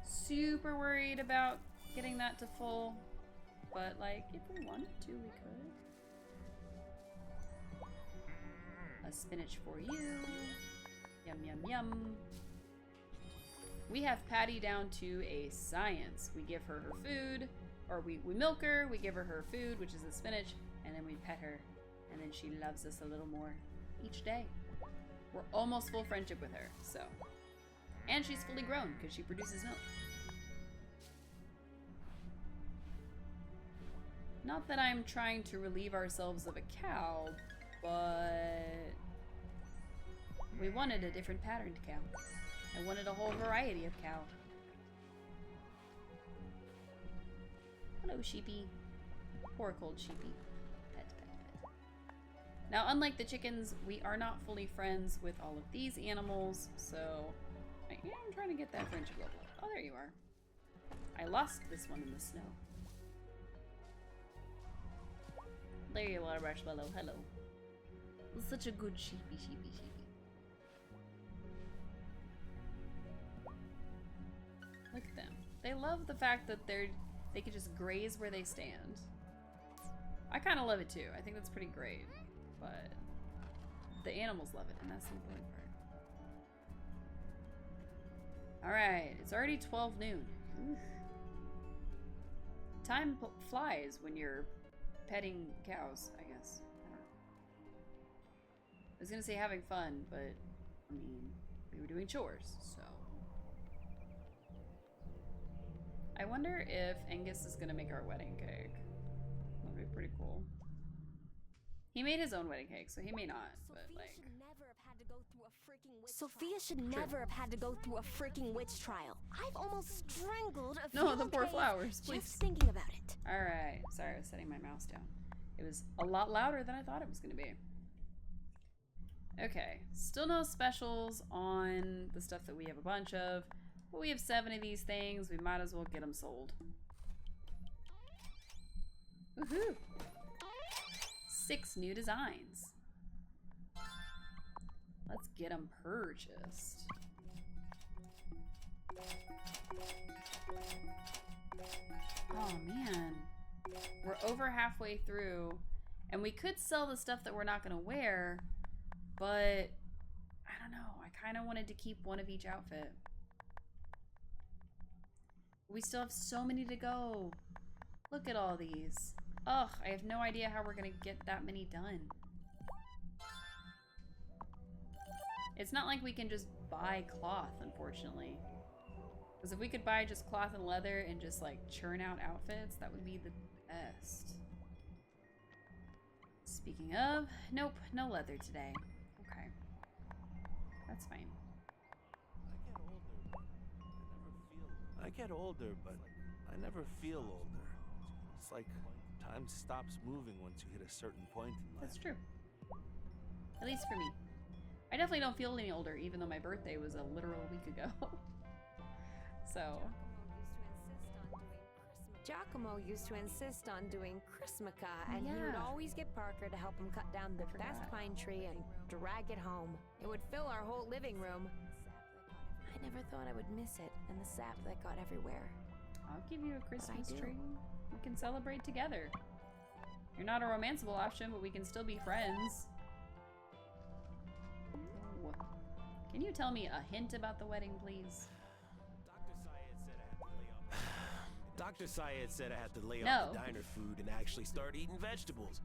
super worried about getting that to full. But, like, if we wanted to, we could. A spinach for you. Yum, yum, yum. We have Patty down to a science. We give her her food, or we milk her, we give her her food, which is the spinach, and then we pet her, and then she loves us a little more each day. We're almost full friendship with her, so. And she's fully grown, because she produces milk. Not that I'm trying to relieve ourselves of a cow, but we wanted a different patterned cow. I wanted a whole variety of cow. Hello, sheepy. Poor cold sheepy. Pet, pet, pet. Now, unlike the chickens, we are not fully friends with all of these animals, so I am trying to get that friendship level up. Oh, there you are. I lost this one in the snow. There you are, Marshmallow. Hello. Such a good sheepy, sheepy, sheepy. Look at them. They love the fact that they can just graze where they stand. I kind of love it too. I think that's pretty great. But the animals love it, and that's the important part. Alright, it's already 12 noon. Oof. Time flies when you're petting cows, I guess. I don't know. I was gonna say having fun, but I mean, we were doing chores, so. I wonder if Angus is gonna make our wedding cake. That'd be pretty cool. He made his own wedding cake, so he may not, but like... Sophia should never have had to go through a freaking witch trial. I've almost strangled a few No, the poor flowers, please. just thinking about it. Alright, sorry, I was setting my mouse down. It was a lot louder than I thought it was going to be. Okay, still no specials on the stuff that we have a bunch of, but we have 7 of these things. We might as well get them sold. Woohoo! 6 new designs. Let's get them purchased. Oh man, we're over halfway through, and we could sell the stuff that we're not gonna wear, but I don't know, I kind of wanted to keep one of each outfit. We still have so many to go. Look at all these. Ugh, I have no idea how we're gonna get that many done. It's not like we can just buy cloth, unfortunately. Because if we could buy just cloth and leather and just like churn out outfits, that would be the best. Speaking of, nope, no leather today. Okay. That's fine. I get older, but I never feel older. It's like time stops moving once you hit a certain point in life. That's true. At least for me. I definitely don't feel any older, even though my birthday was a literal week ago. So. Giacomo used to insist on doing Chrismica, and he would always get Parker to help him cut down the best pine tree and drag it home. It would fill our whole living room. I never thought I would miss it, and the sap that got everywhere. I'll give you a Christmas tree. We can celebrate together. You're not a romanceable option, but we can still be friends. Ooh. Can you tell me a hint about the wedding, please? Dr. Syed said I had to lay off the diner food and actually start eating vegetables.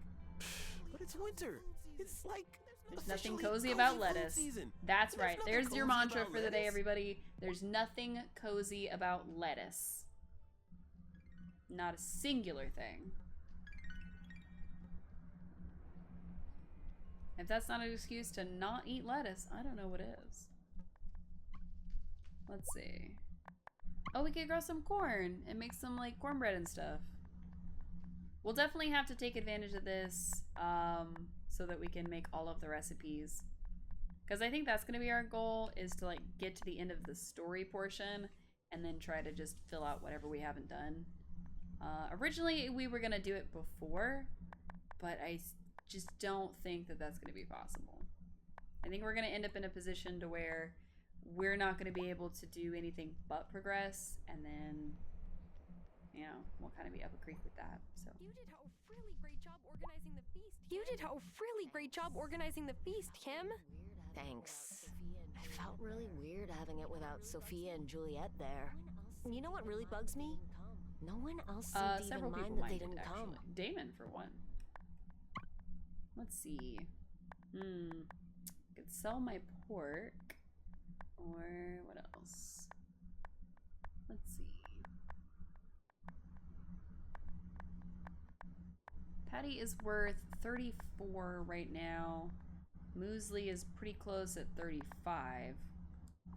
But it's winter. It's like there's nothing cozy about lettuce. Season. That's right. There's your mantra for the day, everybody. There's nothing cozy about lettuce. Not a singular thing. If that's not an excuse to not eat lettuce, I don't know what is. Let's see. Oh, we could grow some corn and make some like cornbread and stuff. We'll definitely have to take advantage of this so that we can make all of the recipes. Because I think that's going to be our goal, is to like get to the end of the story portion and then try to just fill out whatever we haven't done. Originally, we were going to do it before, but I just don't think that that's going to be possible. I think we're going to end up in a position to where we're not going to be able to do anything but progress, and then, you know, we'll kind of be up a creek with that. So You did a really great job organizing the feast. You did a really great job organizing the feast, Kim. Thanks. I felt really weird having it without Sophia and Juliet there. You know what really bugs me? No one else seemed to several even people mind that they minded, didn't come. actually. Damon, for one. Let's see. I could sell my pork. Or what else? Let's see. Patty is worth 34 right now. Muesli is pretty close at 35.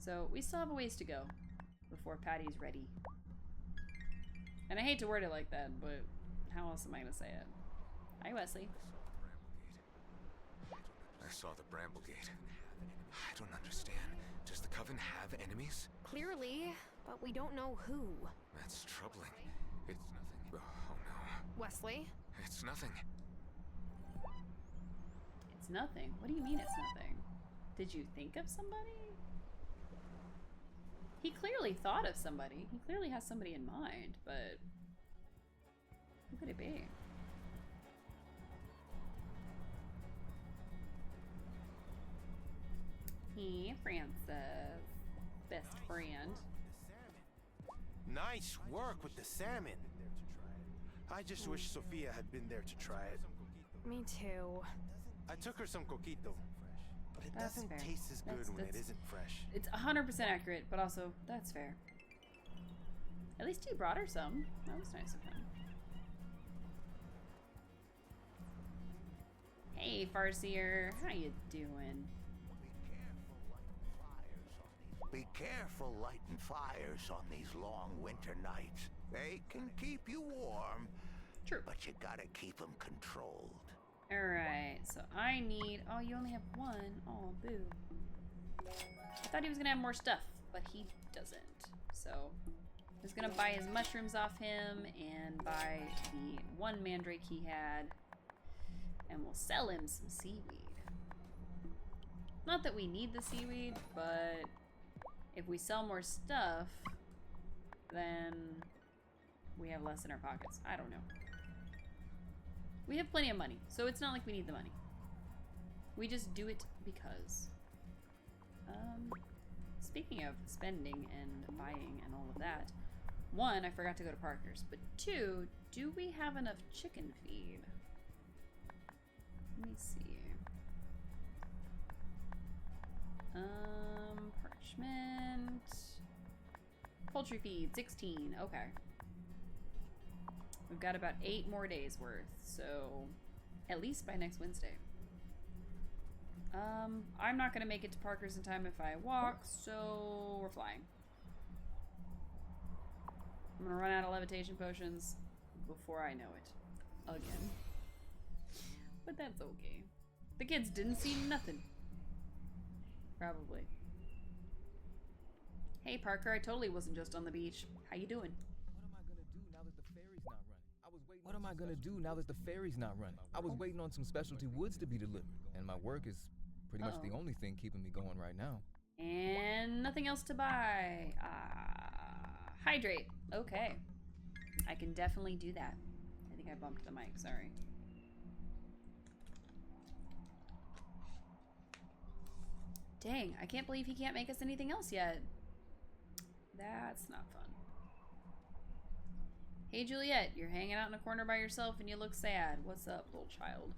So we still have a ways to go before Patty's ready. And I hate to word it like that, but how else am I gonna say it? Hi, Wesley. I saw the Bramblegate. I don't understand. Does the Coven have enemies? Clearly, but we don't know who. That's troubling. It's nothing. Oh no. Wesley? It's nothing. It's nothing? What do you mean it's nothing? Did you think of somebody? He clearly thought of somebody. He clearly has somebody in mind, but who could it be? Hey, Francis. Best friend. Nice work with the salmon. I just wish Sophia had been there to try it. Me too. I took her some coquito, but it That's doesn't fair. taste as good when it isn't fresh. It's 100% accurate, but also, that's fair. At least he brought her some. That was nice of him. Hey, Farseer, how you doing? Be careful lighting fires on these long winter nights. They can keep you warm. True. But you gotta keep them controlled. Alright, so I need... Oh, you only have one. Oh, boo. I thought he was gonna have more stuff, but he doesn't. So, I was gonna buy his mushrooms off him and buy the one mandrake he had. And we'll sell him some seaweed. Not that we need the seaweed, but if we sell more stuff, then we have less in our pockets. I don't know. We have plenty of money, so it's not like we need the money. We just do it because. Speaking of spending and buying and all of that, one, I forgot to go to Parker's, but two, do we have enough chicken feed? Let me see. Parchment. Poultry feed, 16. Okay. We've got about 8 more days worth, so at least by next Wednesday. I'm not gonna make it to Parker's in time if I walk, so we're flying. I'm gonna run out of levitation potions before I know it. Again. But that's okay. The kids didn't see nothing. Probably. Hey Parker, I totally wasn't just on the beach. How you doing? What am I gonna do now that the ferry's not running? I was waiting on some specialty woods to be delivered, and my work is pretty much the only thing keeping me going right now. And nothing else to buy. Hydrate. Okay. I can definitely do that. I think I bumped the mic, sorry. Dang, I can't believe he can't make us anything else yet. That's not fun. Hey Juliet, you're hanging out in a corner by yourself and you look sad. What's up, little child?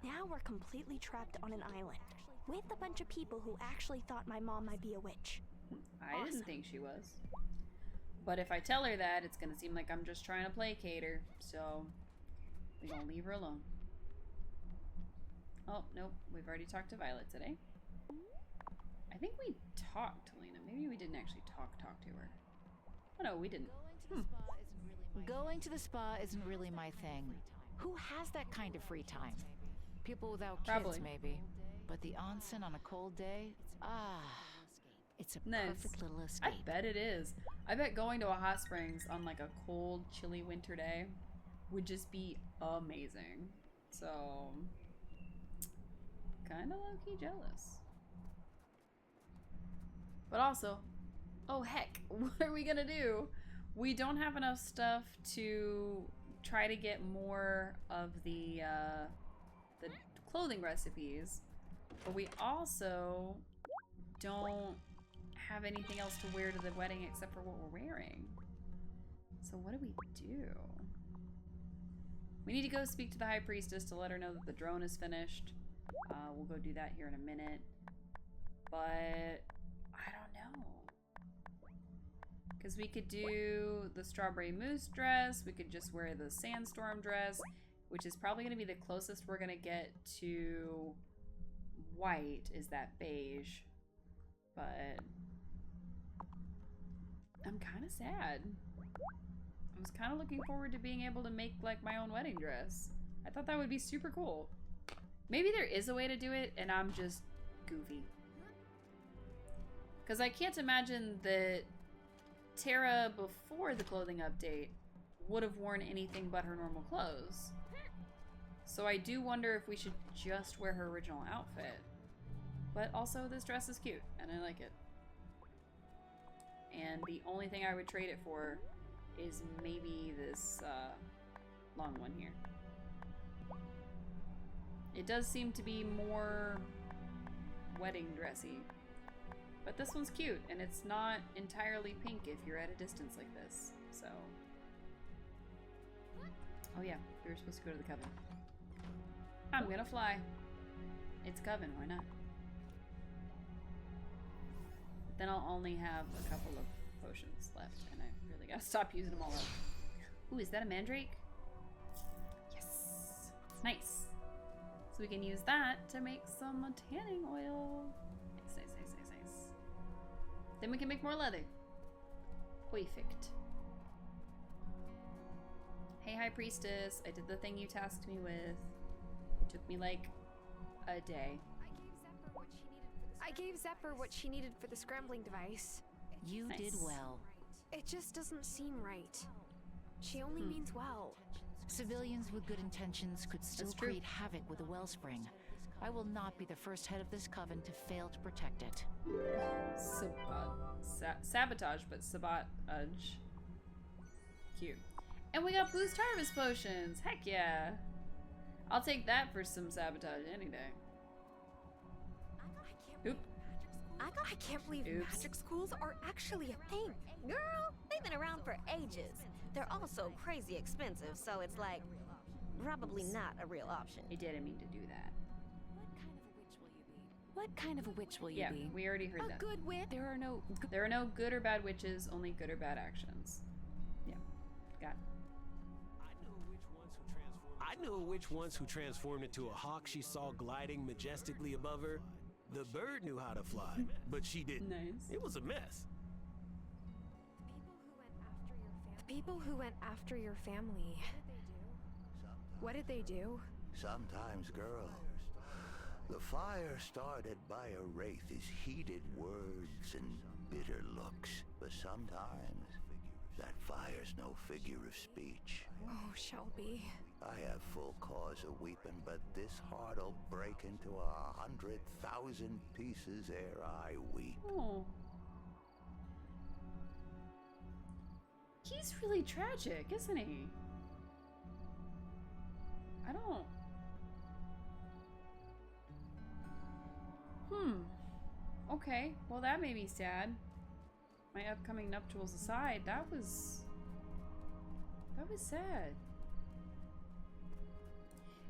Now we're completely trapped on an island with a bunch of people who actually thought my mom might be a witch. I didn't think she was. But if I tell her that, it's gonna seem like I'm just trying to placate her. So, we're gonna leave her alone. Oh, nope. We've already talked to Violet today. I think we talked to Lena. Maybe we didn't actually talk to her. Oh no, we didn't. Going to the spa isn't really my thing. Who has that kind of free time? People without kids, maybe. But the onsen on a cold day? It's a perfect little escape. I bet it is. I bet going to a hot springs on like a cold, chilly winter day would just be amazing. So, kind of low-key jealous. But also, oh heck, what are we gonna do? We don't have enough stuff to try to get more of the clothing recipes, but we also don't have anything else to wear to the wedding except for what we're wearing. So what do we do? We need to go speak to the high priestess to let her know that the drone is finished. We'll go do that here in a minute. But I don't know. Because we could do the strawberry mousse dress. We could just wear the sandstorm dress, which is probably going to be the closest we're going to get to white is that beige. But I'm kind of sad. I was kind of looking forward to being able to make like my own wedding dress. I thought that would be super cool. Maybe there is a way to do it and I'm just goofy. Because I can't imagine that Tara, before the clothing update, would have worn anything but her normal clothes. So I do wonder if we should just wear her original outfit. But also, this dress is cute, and I like it. And the only thing I would trade it for is maybe this long one here. It does seem to be more wedding dressy. But this one's cute, and it's not entirely pink if you're at a distance like this, so. Oh yeah, we were supposed to go to the coven. I'm gonna fly. It's coven, why not? Then I'll only have a couple of potions left, and I really gotta stop using them all up. Ooh, is that a mandrake? Yes! So we can use that to make some tanning oil. Nice, nice, nice, nice, nice. Then we can make more leather. Perfect. Hey, High Priestess. I did the thing you tasked me with. It took me like a day. I gave Zephyr what she needed for the scrambling device. You did well. It just doesn't seem right. She only means well. Civilians with good intentions could still create havoc with the wellspring. I will not be the first head of this coven to fail to protect it. Sabotage, but sabotage. Cute. And we got boost harvest potions. Heck yeah. I'll take that for some sabotage any day. Oop. I can't believe magic schools are actually a thing. Girl, they've been around for ages. They're also crazy expensive, so it's like probably not a real option. I didn't mean to do that. What kind of a witch will you be? Yeah, we already heard that. A good witch? There are no good or bad witches, only good or bad actions. Yeah, got it. I knew a witch once who transformed into a hawk she saw gliding majestically above her. The bird knew how to fly, but she didn't. Nice. It was a mess. The people who went after your family. What did they do? Sometimes, girl, the fire started by a wraith's heated words and bitter looks. But sometimes, that fire's no figure of speech. Oh, Shelby. I have full cause of weeping, but this heart'll break into 100,000 pieces ere I weep. Oh. He's really tragic, isn't he? I don't... Okay, well that made me sad. My upcoming nuptials aside, that was sad.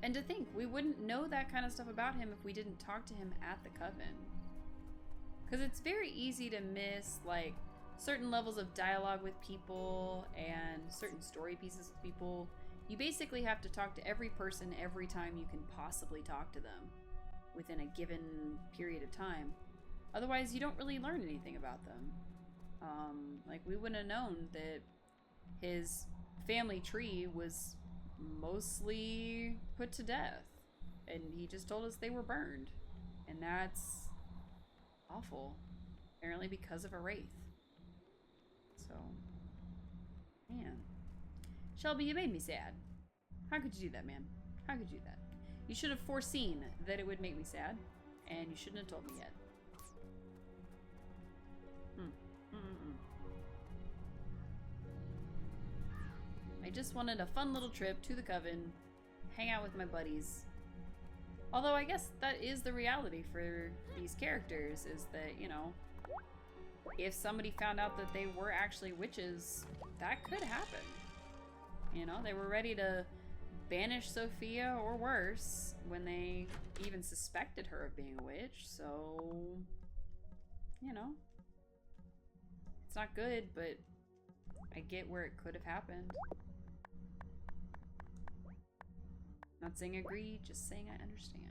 And to think, we wouldn't know that kind of stuff about him if we didn't talk to him at the coven. Because it's very easy to miss, like, certain levels of dialogue with people and certain story pieces with people. You basically have to talk to every person every time you can possibly talk to them within a given period of time. Otherwise, you don't really learn anything about them. Like, we wouldn't have known that his family tree was mostly put to death. And he just told us they were burned. And that's awful. Apparently because of a wraith. So, man. Shelby, you made me sad. How could you do that, man? How could you do that? You should have foreseen that it would make me sad. And you shouldn't have told me yet. I just wanted a fun little trip to the coven, hang out with my buddies. Although I guess that is the reality for these characters, is that, you know, if somebody found out that they were actually witches, that could happen. You know, they were ready to banish Sophia or worse when they even suspected her of being a witch, so, you know. It's not good, but I get where it could have happened. Not saying agree, just saying I understand.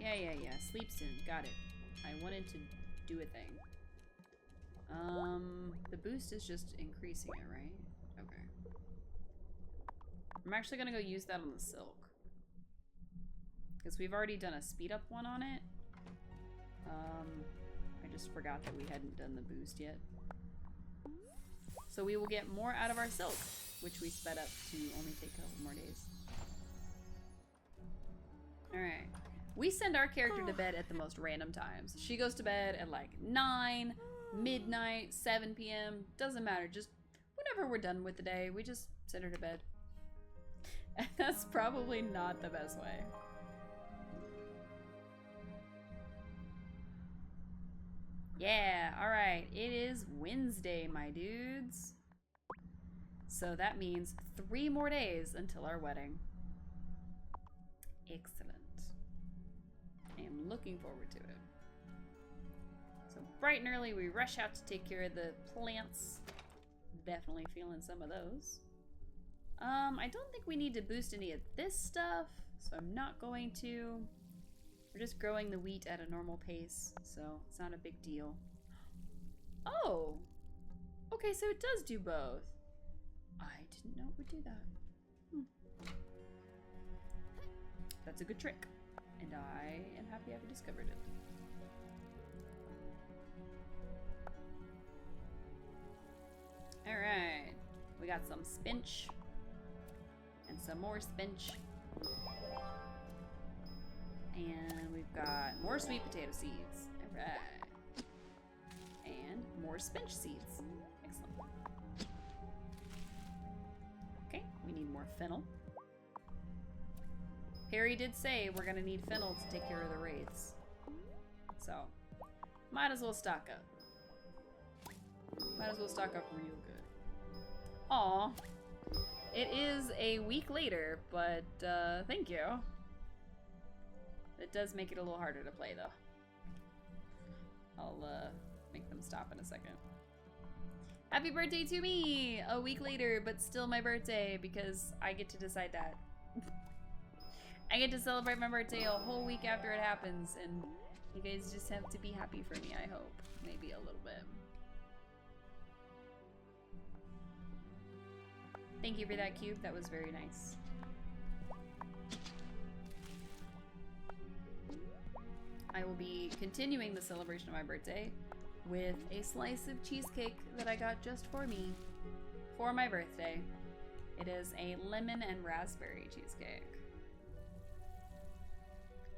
Alright. Yeah. Sleep soon. Got it. I wanted to do a thing. The boost is just increasing it, right? Okay. I'm actually gonna go use that on the silk. Because we've already done a speed up one on it. I just forgot that we hadn't done the boost yet. So we will get more out of our silk, which we sped up to only take a couple more days. Alright. We send our character to bed at the most random times. She goes to bed at like 9, midnight, 7 p.m. Doesn't matter. Just whenever we're done with the day, we just send her to bed. And that's probably not the best way. Yeah, alright. It is Wednesday, my dudes. So that means 3 more days until our wedding. Excellent. I am looking forward to it. So bright and early, we rush out to take care of the plants. definitely feeling some of those. I don't think we need to boost any of this stuff, so I'm not going to. We're just growing the wheat at a normal pace, so it's not a big deal. Oh! Okay, so it does do both. I didn't know it would do that. That's a good trick, and I am happy I've discovered it. Alright, we got some spinach, and some more spinach. And we've got more sweet potato seeds. Alright. And more spinach seeds. Excellent. Okay, we need more fennel. Perry did say we're gonna need fennel to take care of the wraiths. So, might as well stock up. Might as well stock up real good. Aw. It is a week later, but thank you. It does make it a little harder to play, though. I'll make them stop in a second. Happy birthday to me! A week later, but still my birthday, because I get to decide that. I get to celebrate my birthday a whole week after it happens, and you guys just have to be happy for me, I hope. Maybe a little bit. Thank you for that cube, that was very nice. I will be continuing the celebration of my birthday with a slice of cheesecake that I got just for me for my birthday. It is a lemon and raspberry cheesecake.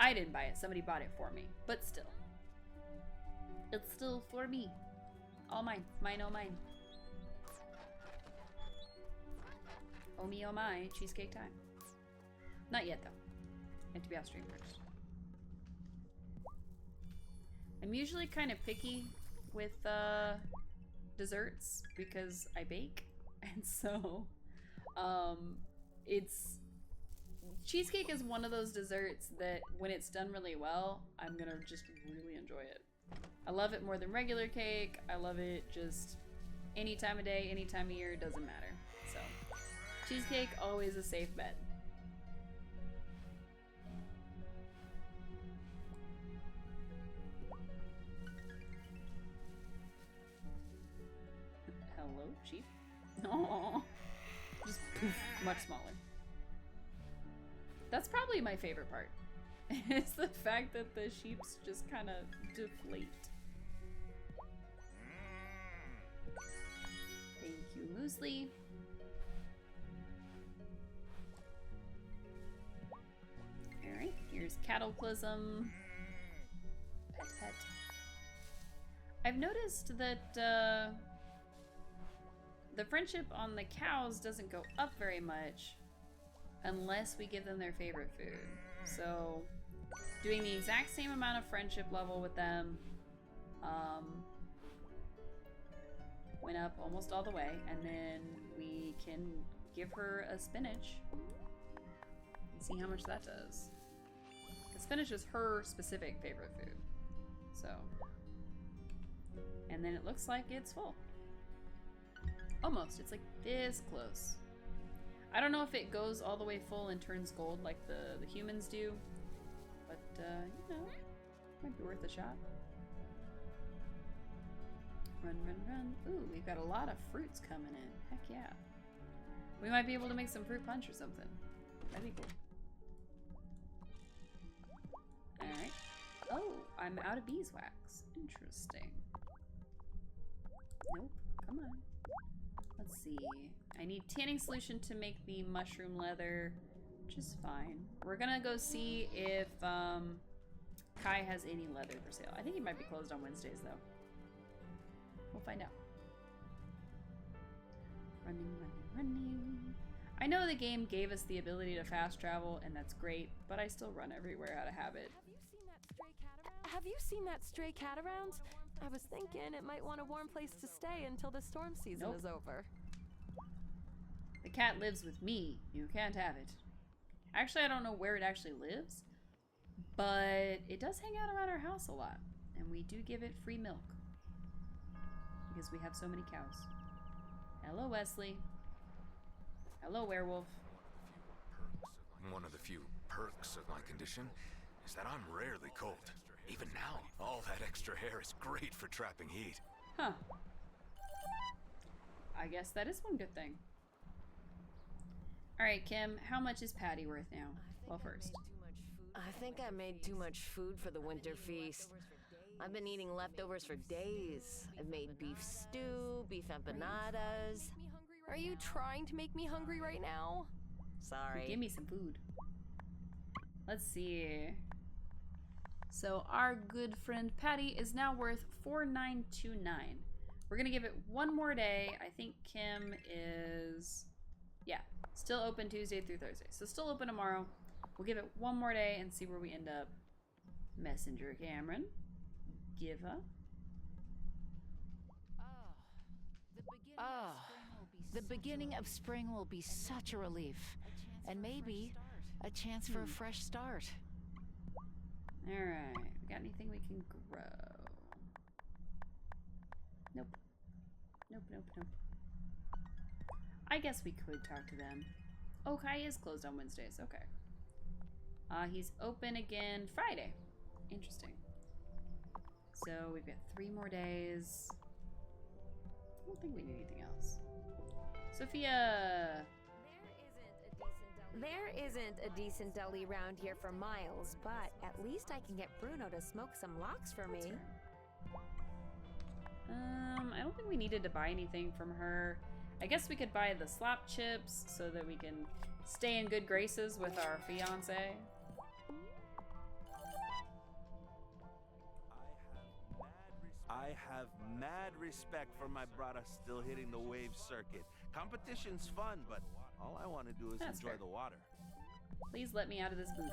I didn't buy it, somebody bought it for me, but still. It's still for me. All mine, mine, oh mine. Oh me, oh my, cheesecake time. Not yet though. I have to be off stream first. I'm usually kind of picky with desserts because I bake, and so cheesecake is one of those desserts that when it's done really well, I'm gonna just really enjoy it. I love it more than regular cake. I love it just any time of day, any time of year, doesn't matter. So cheesecake, always a safe bet. Hello, sheep. Aww. Just poof, much smaller. That's probably my favorite part. It's the fact that the sheeps just kind of deflate. Thank you, Muesli. Alright, here's Cataclysm. Pet, pet. I've noticed that the friendship on the cows doesn't go up very much unless we give them their favorite food. So, doing the exact same amount of friendship level with them went up almost all the way, and then we can give her a spinach and see how much that does. Because spinach is her specific favorite food. So, and then it looks like it's full. Almost. It's like this close. I don't know if it goes all the way full and turns gold like the humans do, but you know, might be worth a shot. Run, run, run. Ooh, we've got a lot of fruits coming in. Heck yeah. We might be able to make some fruit punch or something. That'd be cool. Alright. Oh, I'm out of beeswax. Interesting. Nope. Come on. Let's see. I need tanning solution to make the mushroom leather, which is fine. We're gonna go see if Kai has any leather for sale. I think he might be closed on Wednesdays though. We'll find out. Running, running, running. I know the game gave us the ability to fast travel, and that's great, but I still run everywhere out of habit. Have you seen that stray cat around? I was thinking it might want a warm place to stay until the storm season is over. The cat lives with me. You can't have it. Actually, I don't know where it actually lives, but it does hang out around our house a lot, and we do give it free milk because we have so many cows. Hello, Wesley. Hello, werewolf. One of the few perks of my condition is that I'm rarely cold. Even now, all that extra hair is great for trapping heat. Huh. I guess that is one good thing. Alright, Kim, how much is Patty worth now? Well, first. I think I made too much food for the winter feast. I've been eating leftovers for days. I've made beef stew, beef empanadas. Are you trying to make me hungry right now? Sorry. Give me some food. Let's see. So our good friend Patty is now worth 4,929. We're gonna give it one more day. I think Kim is, yeah, still open Tuesday through Thursday. So still open tomorrow. We'll give it one more day and see where we end up. Messenger Cameron. Give up. The beginning of spring will be such a relief. And maybe a chance for a fresh start. Alright. We got anything we can grow? Nope. Nope, nope, nope. I guess we could talk to them. Oh, Kai is closed on Wednesdays. Okay. He's open again Friday. Interesting. So we've got 3 more days. I don't think we need anything else. Sophia! There isn't a decent deli around here for miles, but at least I can get Bruno to smoke some locks for me. I don't think we needed to buy anything from her. I guess we could buy the slop chips so that we can stay in good graces with our fiance. I have mad respect for my brother still hitting the wave circuit. Competition's fun, but all I want to do is enjoy the water. Please let me out of this booth.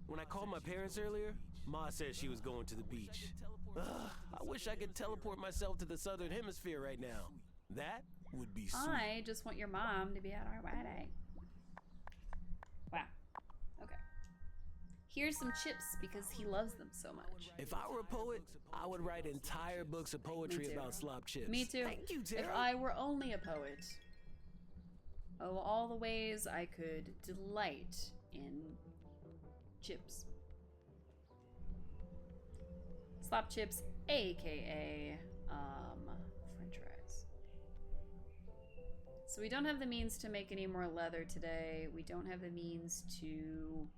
When I called my parents earlier, Ma said she was going to the beach. Ugh, I wish I could teleport myself to the southern hemisphere right now. That would be sweet. I just want your mom to be at our wedding. Wow. Okay. Here's some chips because he loves them so much. If I were a poet, I would write entire books of poetry about slop chips. Me too. Thank you, Tara. If I were only a poet. Oh, all the ways I could delight in chips. Slop chips, aka French fries. So we don't have the means to make any more leather today. We don't have the means to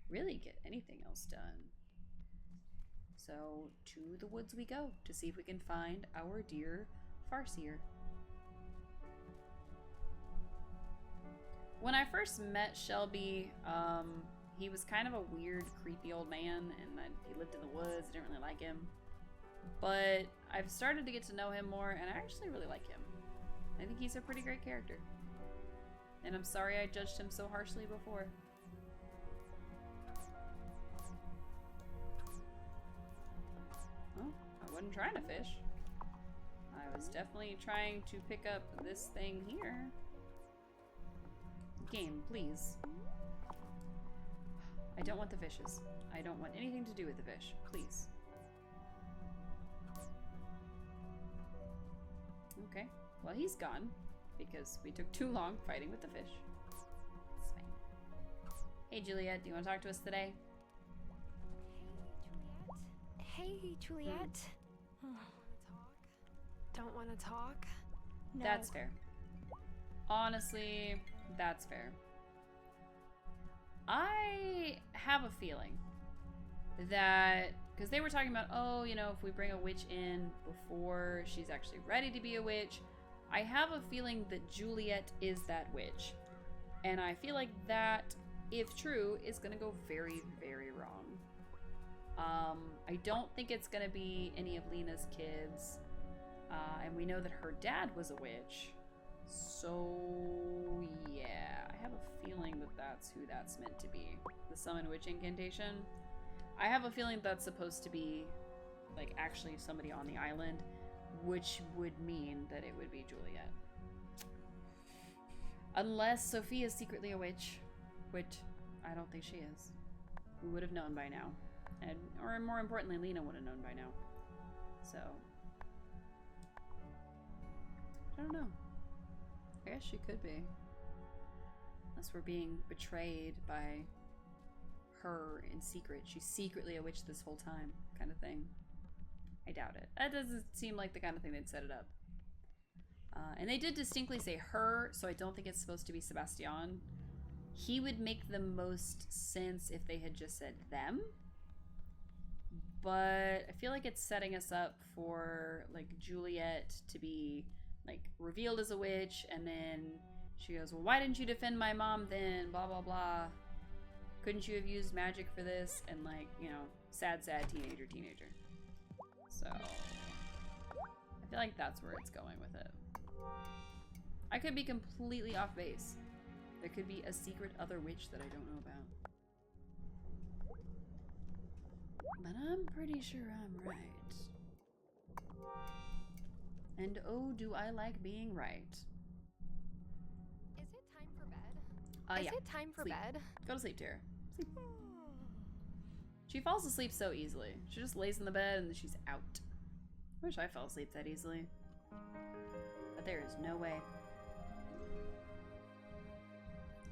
really get anything else done. So to the woods we go to see if we can find our dear Farseer. When I first met Shelby, he was kind of a weird, creepy old man, and he lived in the woods. I didn't really like him. But I've started to get to know him more, and I actually really like him. I think he's a pretty great character. And I'm sorry I judged him so harshly before. Well, I wasn't trying to fish. I was definitely trying to pick up this thing here. Game, please. I don't want the fishes. I don't want anything to do with the fish. Please. Okay. Well, he's gone because we took too long fighting with the fish. It's fine. Hey, Juliet. Do you want to talk to us today? Hey, Juliet. Don't want to talk? No. That's fair. Honestly, that's fair. I have a feeling that, because they were talking about, oh, you know, if we bring a witch in before she's actually ready to be a witch, I have a feeling that Juliet is that witch. And I feel like that, if true, is going to go very, very wrong. I don't think it's going to be any of Lena's kids. And we know that her dad was a witch. So, yeah, I have a feeling that that's who that's meant to be. The summon witch incantation. I have a feeling that's supposed to be, like, actually somebody on the island, which would mean that it would be Juliet. Unless Sophia's secretly a witch, which I don't think she is. We would have known by now. And, or more importantly, Lena would have known by now. So, I don't know. I guess she could be. Unless we're being betrayed by her in secret. She's secretly a witch this whole time, kind of thing. I doubt it. That doesn't seem like the kind of thing they'd set it up. And they did distinctly say her, so I don't think it's supposed to be Sebastian. He would make the most sense if they had just said them. But I feel like it's setting us up for, like, Juliet to be, like, revealed as a witch, and then she goes, well, why didn't you defend my mom then? Blah, blah, blah. Couldn't you have used magic for this? And, like, you know, sad teenager. So, I feel like that's where it's going with it. I could be completely off base. There could be a secret other witch that I don't know about. But I'm pretty sure I'm right. And oh, do I like being right. Is it time for bed? Yeah. Is it time for bed? Go to sleep, Tara. Sleep. She falls asleep so easily. She just lays in the bed and then she's out. I wish I fell asleep that easily. But there is no way.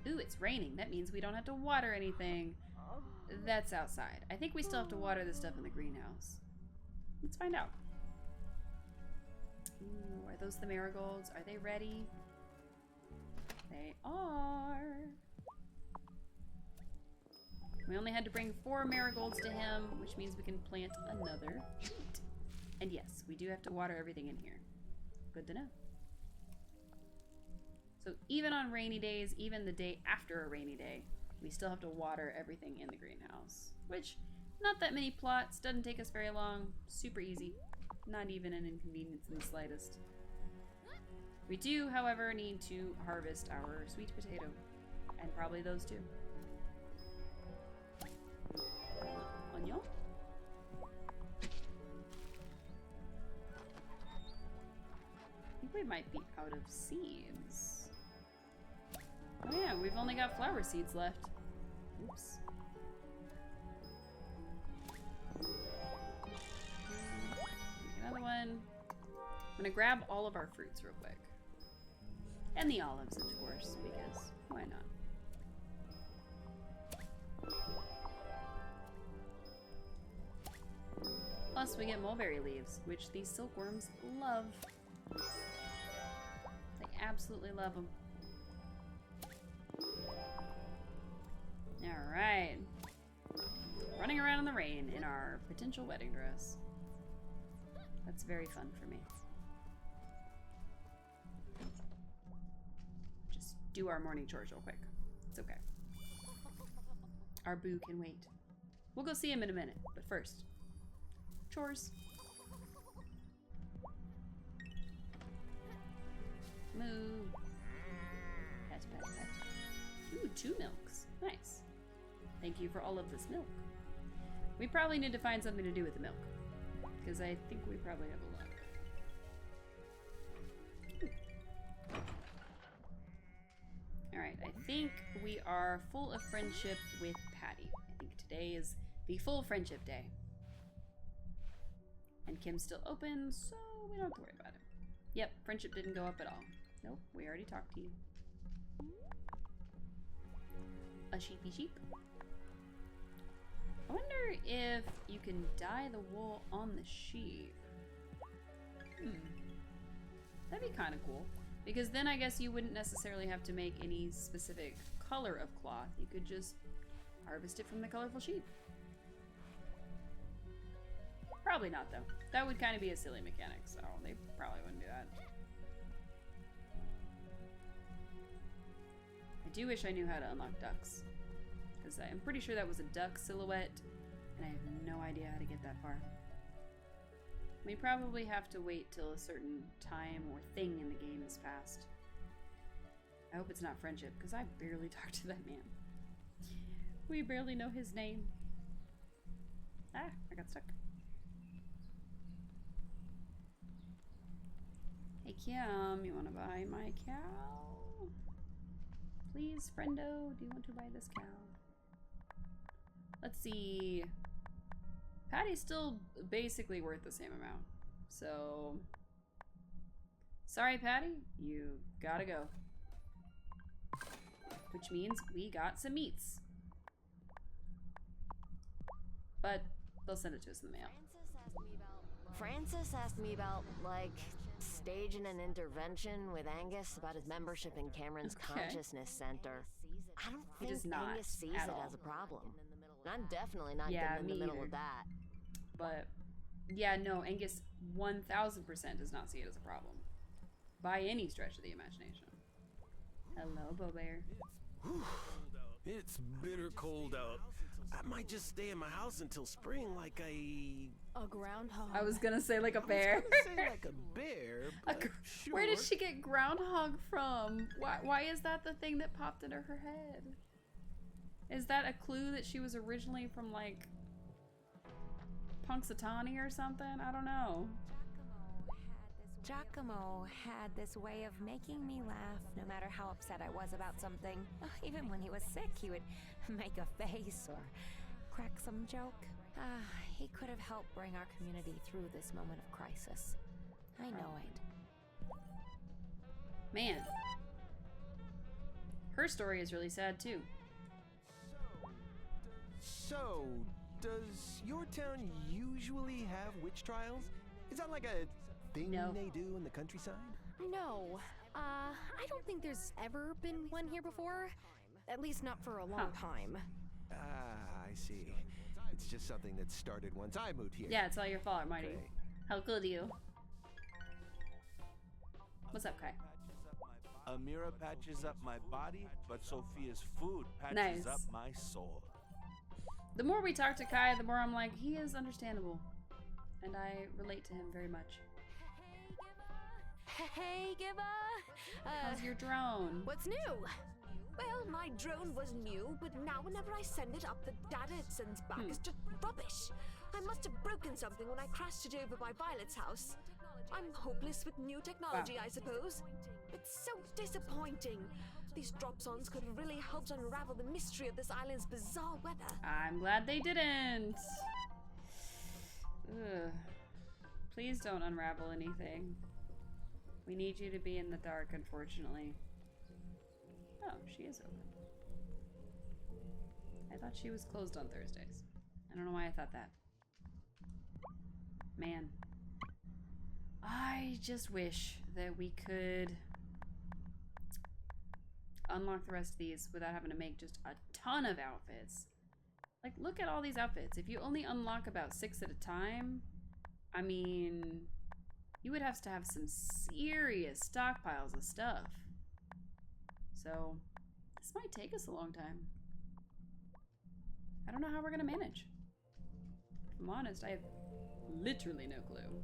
Ooh, it's raining. That means we don't have to water anything. That's outside. I think we still have to water this stuff in the greenhouse. Let's find out. Ooh, are those the marigolds? Are they ready? They are. We only had to bring 4 marigolds to him, which means we can plant another 8. And yes, we do have to water everything in here. Good to know. So even on rainy days, even the day after a rainy day, we still have to water everything in the greenhouse. Which, not that many plots, doesn't take us very long, super easy. Not even an inconvenience in the slightest. We do, however, need to harvest our sweet potato. And probably those too. Onion? I think we might be out of seeds. Oh yeah, we've only got flower seeds left. Oops. Another one. I'm gonna grab all of our fruits real quick. And the olives, of course, because why not? Plus, we get mulberry leaves, which these silkworms love. They absolutely love them. Alright. Running around in the rain in our potential wedding dress. That's very fun for me. Just do our morning chores real quick. It's okay. Our boo can wait. We'll go see him in a minute, but first, chores. Moo. Pet, pet, pet. Ooh, 2 milks. Nice. Thank you for all of this milk. We probably need to find something to do with the milk, because I think we probably have a lot. Alright, I think we are full of friendship with Patty. I think today is the full friendship day. And Kim's still open, so we don't have to worry about it. Yep, friendship didn't go up at all. Nope, we already talked to you. A sheepy sheep. I wonder if you can dye the wool on the sheep. That'd be kind of cool. Because then I guess you wouldn't necessarily have to make any specific color of cloth. You could just harvest it from the colorful sheep. Probably not, though. That would kind of be a silly mechanic, so they probably wouldn't do that. I do wish I knew how to unlock ducks. Because I'm pretty sure that was a duck silhouette, and I have no idea how to get that far. We probably have to wait till a certain time or thing in the game is passed. I hope it's not friendship, because I barely talked to that man. We barely know his name. Ah, I got stuck. Hey Kim, you want to buy my cow? Please, friendo, do you want to buy this cow? Let's see. Patty's still basically worth the same amount. So, sorry, Patty, you gotta go. Which means we got some meats. But they'll send it to us in the mail. Francis asked me about, like, staging an intervention with Angus about his membership in Cameron's Consciousness Center. I don't think Angus sees it as a problem. And I'm definitely not getting in the middle of that. But, yeah, no, Angus 1000% does not see it as a problem. By any stretch of the imagination. Hello, Bo Bear. It's bitter cold out. I might just stay in my house until spring like a groundhog. I was gonna say like a bear. I was gonna say like a bear, sure. Where did she get groundhog from? Why is that the thing that popped into her head? Is that a clue that she was originally from like Punxsutawney or something? I don't know. Giacomo had this way of making me laugh no matter how upset I was about something. Even when he was sick, he would make a face or crack some joke. He could have helped bring our community through this moment of crisis. I know it. Man. Her story is really sad too. So, does your town usually have witch trials? Is that like a thing they do in the countryside? No. I don't think there's ever been one here before. At least not for a long time. Ah, I see. It's just something that started once I moved here. Yeah, it's all your fault, Marty. Okay. How good are you? What's up, Kai? Amira patches up my body, but Sophia's food patches up my soul. The more we talk to Kai, the more I'm like, he is understandable. And I relate to him very much. Hey, Giba! How's your drone? What's new? Well, my drone was new, but now whenever I send it up, the data it sends back is just rubbish. I must have broken something when I crashed it over by Violet's house. I'm hopeless with new technology, I suppose. It's so disappointing. These drop-ons could have really helped unravel the mystery of this island's bizarre weather. I'm glad they didn't. Ugh. Please don't unravel anything. We need you to be in the dark, unfortunately. Oh, she is open. I thought she was closed on Thursdays. I don't know why I thought that. Man. I just wish that we could unlock the rest of these without having to make just a ton of outfits. Like, look at all these outfits. If you only unlock about 6 at a time, I mean, you would have to have some serious stockpiles of stuff. So, this might take us a long time. I don't know how we're gonna manage. If I'm honest, I have literally no clue.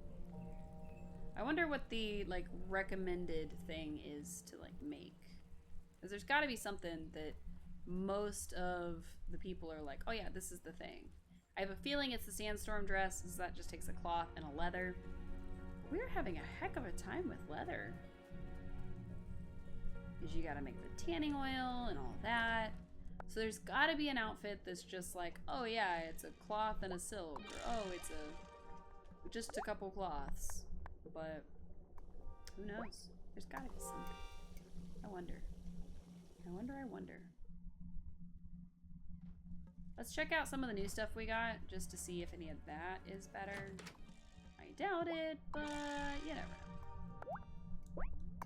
I wonder what the, like, recommended thing is to, like, make. Because there's gotta be something that most of the people are like, oh yeah, this is the thing. I have a feeling it's the sandstorm dress, because that just takes a cloth and a leather. We're having a heck of a time with leather. Because you gotta make the tanning oil and all that. So there's gotta be an outfit that's just like, oh yeah, it's a cloth and a silk. Or oh, it's just a couple cloths. But who knows? There's gotta be something. I wonder. I wonder. Let's check out some of the new stuff we got just to see if any of that is better. I doubt it, but you never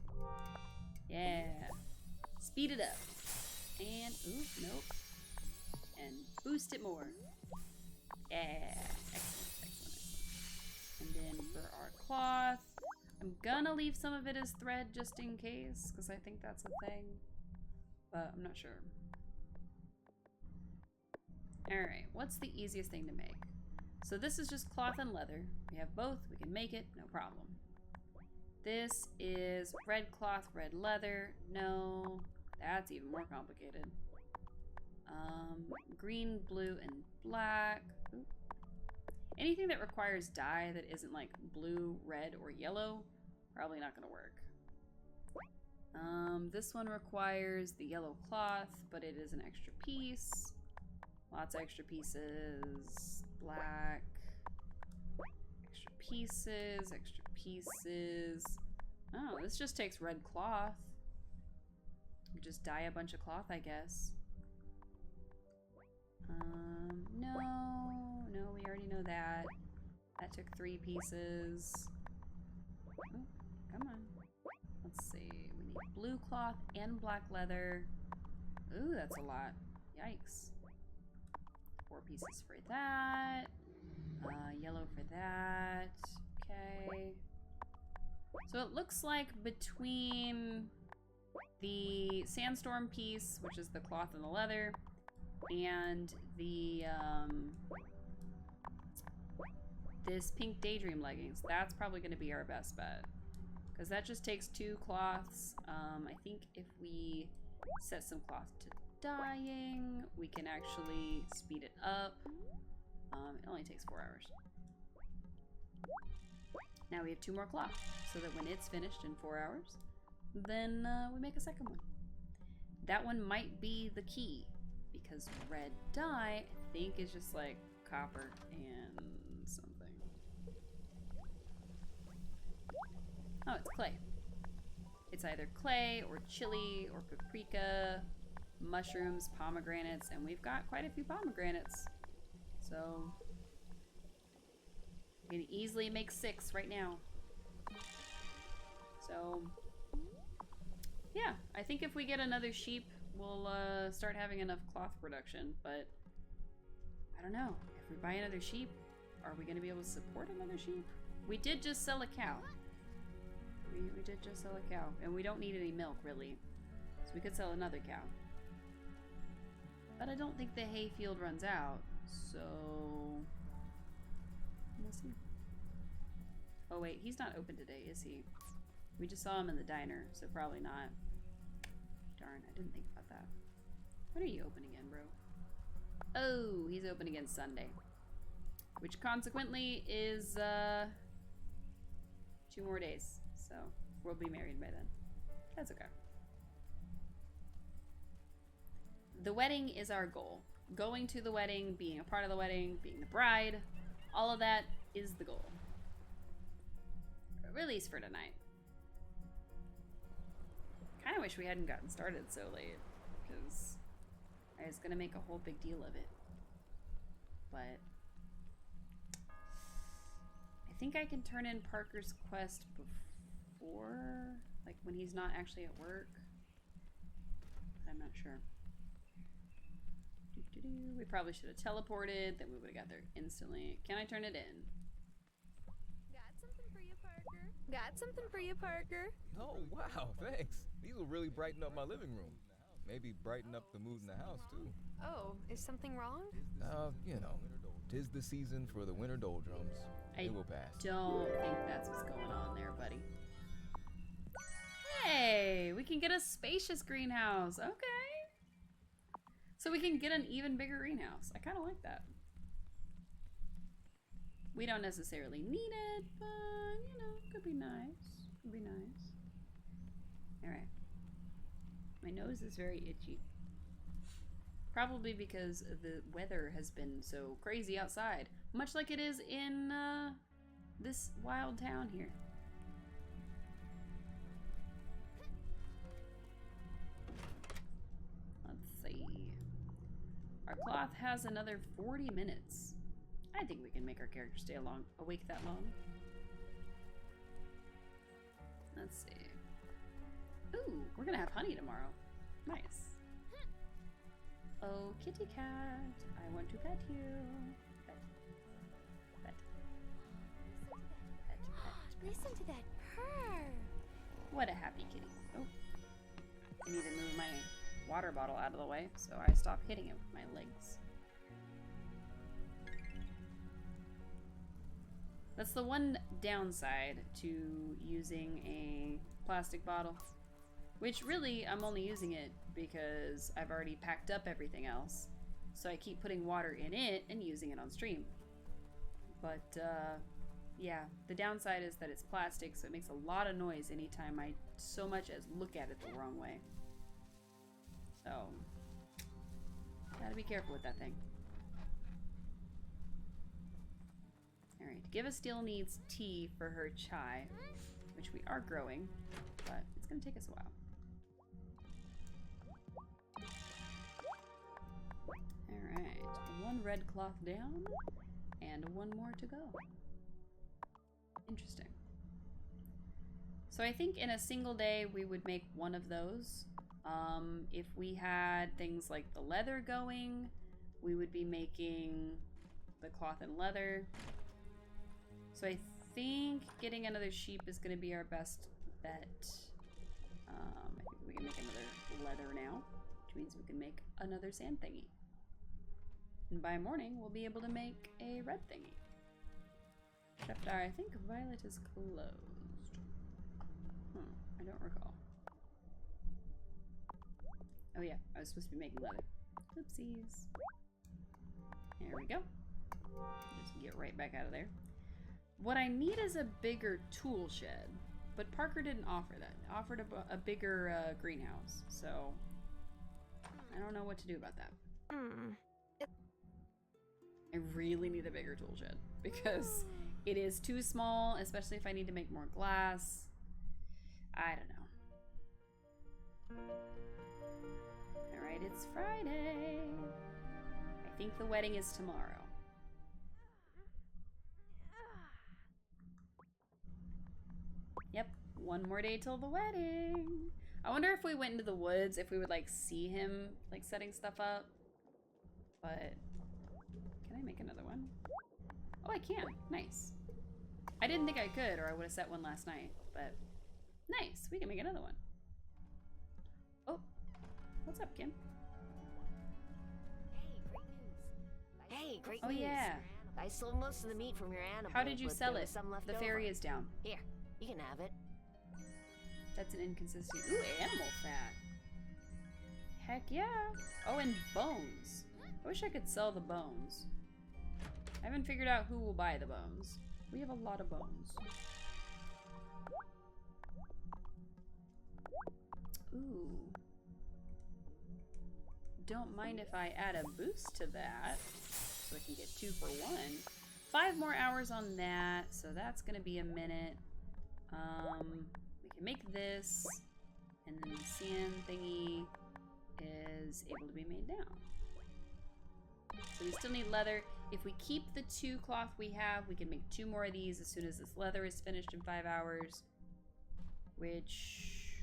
know. Yeah. Speed it up. And, ooh, nope. And boost it more. Yeah. Excellent. And then for our cloth, I'm gonna leave some of it as thread just in case, because I think that's a thing. But I'm not sure. Alright, what's the easiest thing to make? So this is just cloth and leather. We have both, we can make it, no problem. This is red cloth, red leather. No, that's even more complicated. Green, blue, and black. Ooh. Anything that requires dye that isn't like blue, red, or yellow, probably not gonna work. This one requires the yellow cloth, but it is an extra piece. Lots of extra pieces. Black. pieces, extra pieces. Oh, this just takes red cloth. You just dye a bunch of cloth, I guess. No, we already know that. That took 3 pieces. Oh, come on. Let's see. We need blue cloth and black leather. Ooh, that's a lot. Yikes. 4 pieces for that. Yellow for that. Okay. So it looks like between the sandstorm piece, which is the cloth and the leather, and the this pink daydream leggings, that's probably going to be our best bet, because that just takes 2 cloths. I think if we set some cloth to dyeing, we can actually speed it up. It only takes 4 hours. Now we have 2 more cloth, so that when it's finished in 4 hours, then we make a second one. That one might be the key, because red dye, I think, is just like copper and something. Oh, it's clay. It's either clay or chili or paprika, mushrooms, pomegranates, and we've got quite a few pomegranates. So we can easily make 6 right now. So yeah, I think if we get another sheep, we'll start having enough cloth production, but I don't know. If we buy another sheep, are we going to be able to support another sheep? We did just sell a cow. We did just sell a cow, and we don't need any milk, really. So we could sell another cow. But I don't think the hay field runs out, so we'll see. Oh wait, he's not open today, is he? We just saw him in the diner, so probably not. Darn, I didn't think about that. When are you open again, bro? Oh, he's open again Sunday. Which consequently is 2 more days. So we'll be married by then. That's okay. The wedding is our goal. Going to the wedding, being a part of the wedding, being the bride, all of that is the goal. At least for tonight. Kind of wish we hadn't gotten started so late, because I was gonna make a whole big deal of it. But I think I can turn in Parker's quest before, like when he's not actually at work. I'm not sure. We probably should have teleported, then we would have got there instantly. Can I turn it in? Got something for you, Parker. Got something for you, Parker. Oh, wow, thanks. These will really brighten up my living room. Maybe brighten up the mood in the house, too. Oh, is something wrong? You know, 'tis the season for the winter doldrums. It will pass. Don't think that's what's going on there, buddy. Hey, we can get a spacious greenhouse. Okay. So we can get an even bigger greenhouse. I kind of like that. We don't necessarily need it, but, you know, could be nice. Could be nice. Alright. My nose is very itchy. Probably because the weather has been so crazy outside. Much like it is in this wild town here. Let's see. Our cloth has another 40 minutes. I think we can make our character stay awake that long. Let's see. Ooh, we're gonna have honey tomorrow. Nice. Oh, kitty cat, I want to pet you. Pet. Pet. Pet, pet. Listen to that purr. What a happy kitty. Oh. I need to move my water bottle out of the way, so I stop hitting it with my legs. That's the one downside to using a plastic bottle. Which really, I'm only using it because I've already packed up everything else. So I keep putting water in it and using it on stream. But, yeah, the downside is that it's plastic, so it makes a lot of noise anytime I so much as look at it the wrong way. So, gotta be careful with that thing. Alright. Alright, Give a Steel needs tea for her chai, which we are growing, but it's gonna take us a while. Alright, one red cloth down, and one more to go. Interesting. So I think in a single day we would make one of those. If we had things like the leather going, we would be making the cloth and leather. So I think getting another sheep is going to be our best bet. I think we can make another leather now, which means we can make another sand thingy. And by morning, we'll be able to make a red thingy. Except I think Violet is closed. I don't recall. Oh yeah, I was supposed to be making leather. Oopsies. There we go. Just get right back out of there. What I need is a bigger tool shed, but Parker didn't offer that. He offered a bigger greenhouse, so I don't know what to do about that. I really need a bigger tool shed because it is too small, especially if I need to make more glass. I don't know. Alright, it's Friday. I think the wedding is tomorrow. Yep, one more day till the wedding. I wonder if we went into the woods, if we would like see him like setting stuff up. But can I make another one? Oh, I can. Nice. I didn't think I could, or I would have set one last night, but nice. We can make another one. Oh, what's up, Kim? Hey, great Oh, news. yeah. I sold most of the meat from your animal. How did you but sell there it? was some left The ferry over. is down. Here, you can have it. That's an inconsistency. Ooh, animal fat. Heck yeah. Oh, and bones. I wish I could sell the bones. I haven't figured out who will buy the bones. We have a lot of bones. Ooh. Don't mind if I add a boost to that, so I can get 2 for 1. 5 more hours on that, so that's gonna be a minute. We can make this, and then the sand thingy is able to be made now. So we still need leather. If we keep the 2 cloth we have, we can make 2 more of these as soon as this leather is finished in 5 hours, which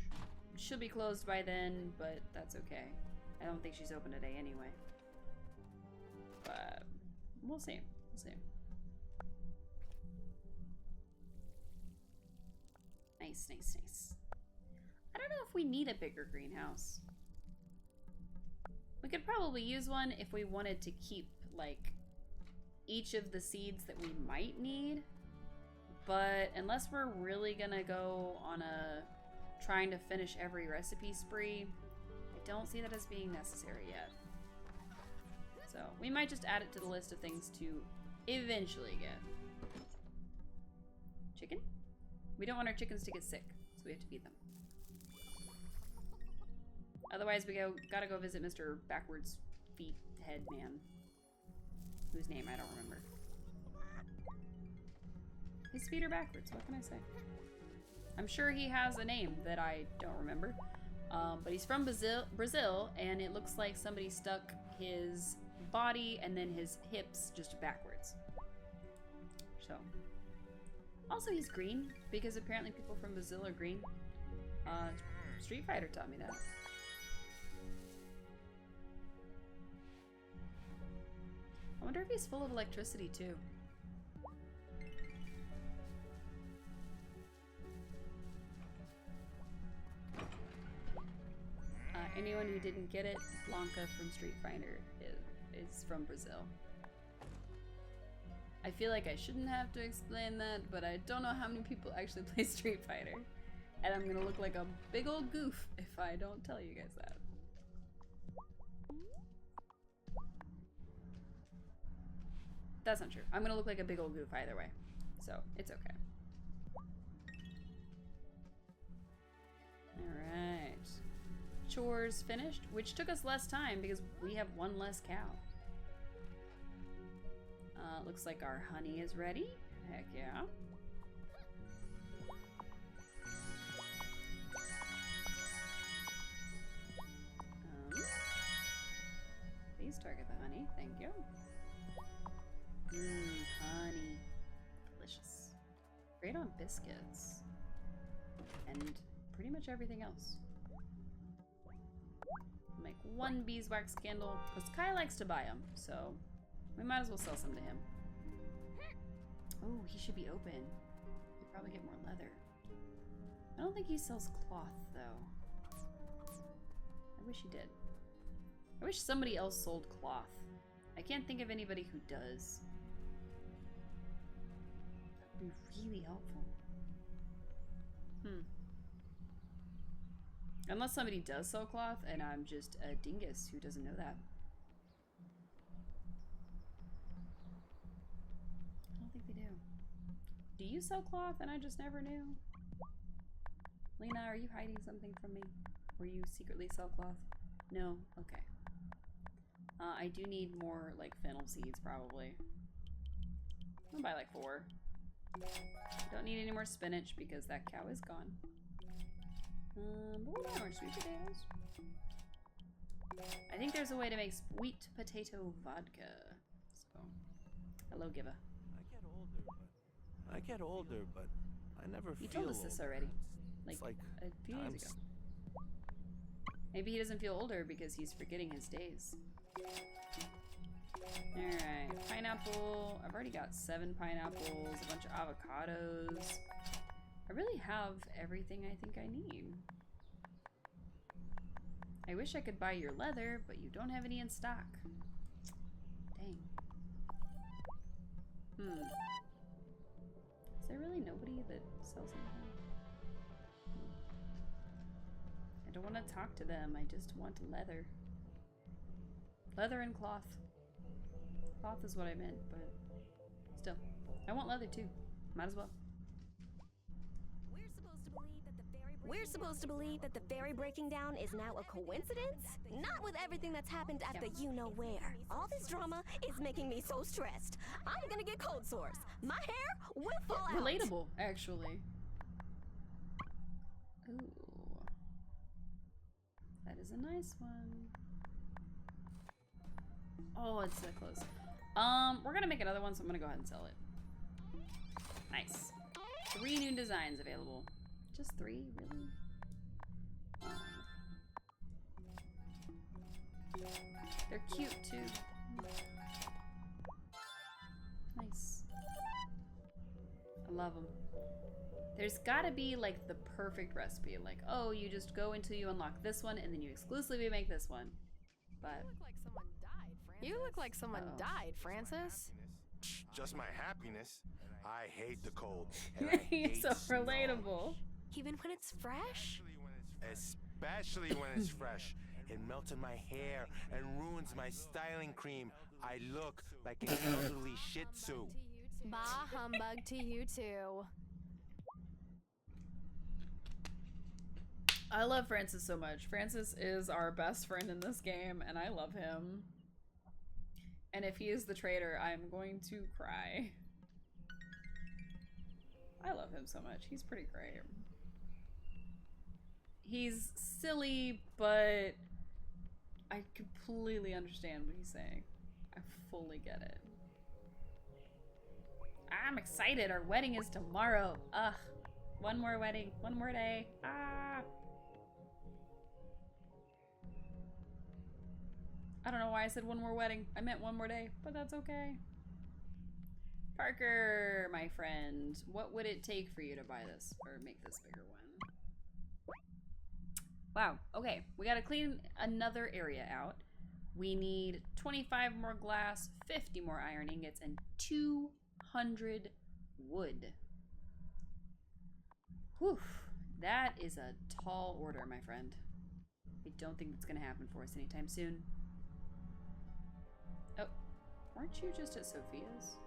should be closed by then, but that's okay. I don't think she's open today anyway. But we'll see. We'll see. Nice, nice, nice. I don't know if we need a bigger greenhouse. We could probably use one if we wanted to keep, like, each of the seeds that we might need. But unless we're really gonna go on a trying to finish every recipe spree, I don't see that as being necessary yet. So we might just add it to the list of things to eventually get. Chicken? We don't want our chickens to get sick, so we have to feed them. Otherwise, we gotta go visit Mr. Backwards Feet Head Man, whose name I don't remember. His feet are backwards. What can I say? I'm sure he has a name that I don't remember. But he's from Brazil, and it looks like somebody stuck his body and then his hips just backwards. So, also he's green because apparently people from Brazil are green. Street Fighter taught me that. I wonder if he's full of electricity too. Anyone who didn't get it, Blanca from Street Fighter is from Brazil. I feel like I shouldn't have to explain that, but I don't know how many people actually play Street Fighter. And I'm gonna look like a big old goof if I don't tell you guys that. That's not true. I'm gonna look like a big old goof either way. So, it's okay. Alright. Chores finished, which took us less time because we have one less cow. Looks like our honey is ready, Heck yeah. Please target the honey. Thank you. Honey. Delicious. Great on biscuits. And pretty much everything else. Make one beeswax candle, because Kai likes to buy them, so we might as well sell some to him. Oh, he should be open. He'd probably get more leather. I don't think he sells cloth, though. I wish he did. I wish somebody else sold cloth. I can't think of anybody who does. That would be really helpful. Unless somebody does sell cloth and I'm just a dingus who doesn't know that. I don't think they do. Do you sell cloth and I just never knew? Lena, are you hiding something from me? Or you secretly sell cloth? No? Okay. I do need more, like, fennel seeds, probably. I'll buy, like, 4. Don't need any more spinach because that cow is gone. But we'll buy more sweet potatoes. I think there's a way to make sweet potato vodka. So, hello, Giva. I get older, but I never You feel told us this older. already. It's Like a few days ago. Maybe he doesn't feel older because he's forgetting his days. Alright, pineapple. I've already got 7 pineapples, a bunch of avocados. I really have everything I think I need. I wish I could buy your leather, but you don't have any in stock. Dang. Is there really nobody that sells anything? I don't want to talk to them, I just want leather. Leather and cloth. Cloth is what I meant, but still. I want leather too. Might as well. We're supposed to believe that the fairy breaking down is now a coincidence? Not with everything that's happened at the you-know-where. All this drama is making me so stressed. I'm gonna get cold sores. My hair will fall out. Relatable, actually. Ooh. That is a nice one. Oh, it's so close. We're gonna make another one, so I'm gonna go ahead and sell it. Nice. 3 new designs available. Just 3, really? They're cute too. Nice. I love them. There's gotta be like the perfect recipe. Like, oh, you just go until you unlock this one and then you exclusively make this one. But You look like someone died, Francis. Just my happiness. I hate the cold. And I hate so snow. relatable. Even when it's fresh? Especially when it's fresh. It melts in my hair and ruins my styling cream. I look like an elderly Shih Tzu. Bah humbug to you too. I love Francis so much. Francis is our best friend in this game, and I love him. And if he is the traitor, I'm going to cry. I love him so much. He's pretty great. He's silly, but I completely understand what he's saying. I fully get it. I'm excited. Our wedding is tomorrow. Ugh. One more wedding. One more day. Ah. I don't know why I said one more wedding. I meant one more day, but that's okay. Parker, my friend, what would it take for you to buy this or make this bigger one? Wow, okay, we gotta clean another area out. We need 25 more glass, 50 more iron ingots, and 200 wood. Whew, that is a tall order, my friend. I don't think it's gonna happen for us anytime soon. Oh, weren't you just at Sophia's?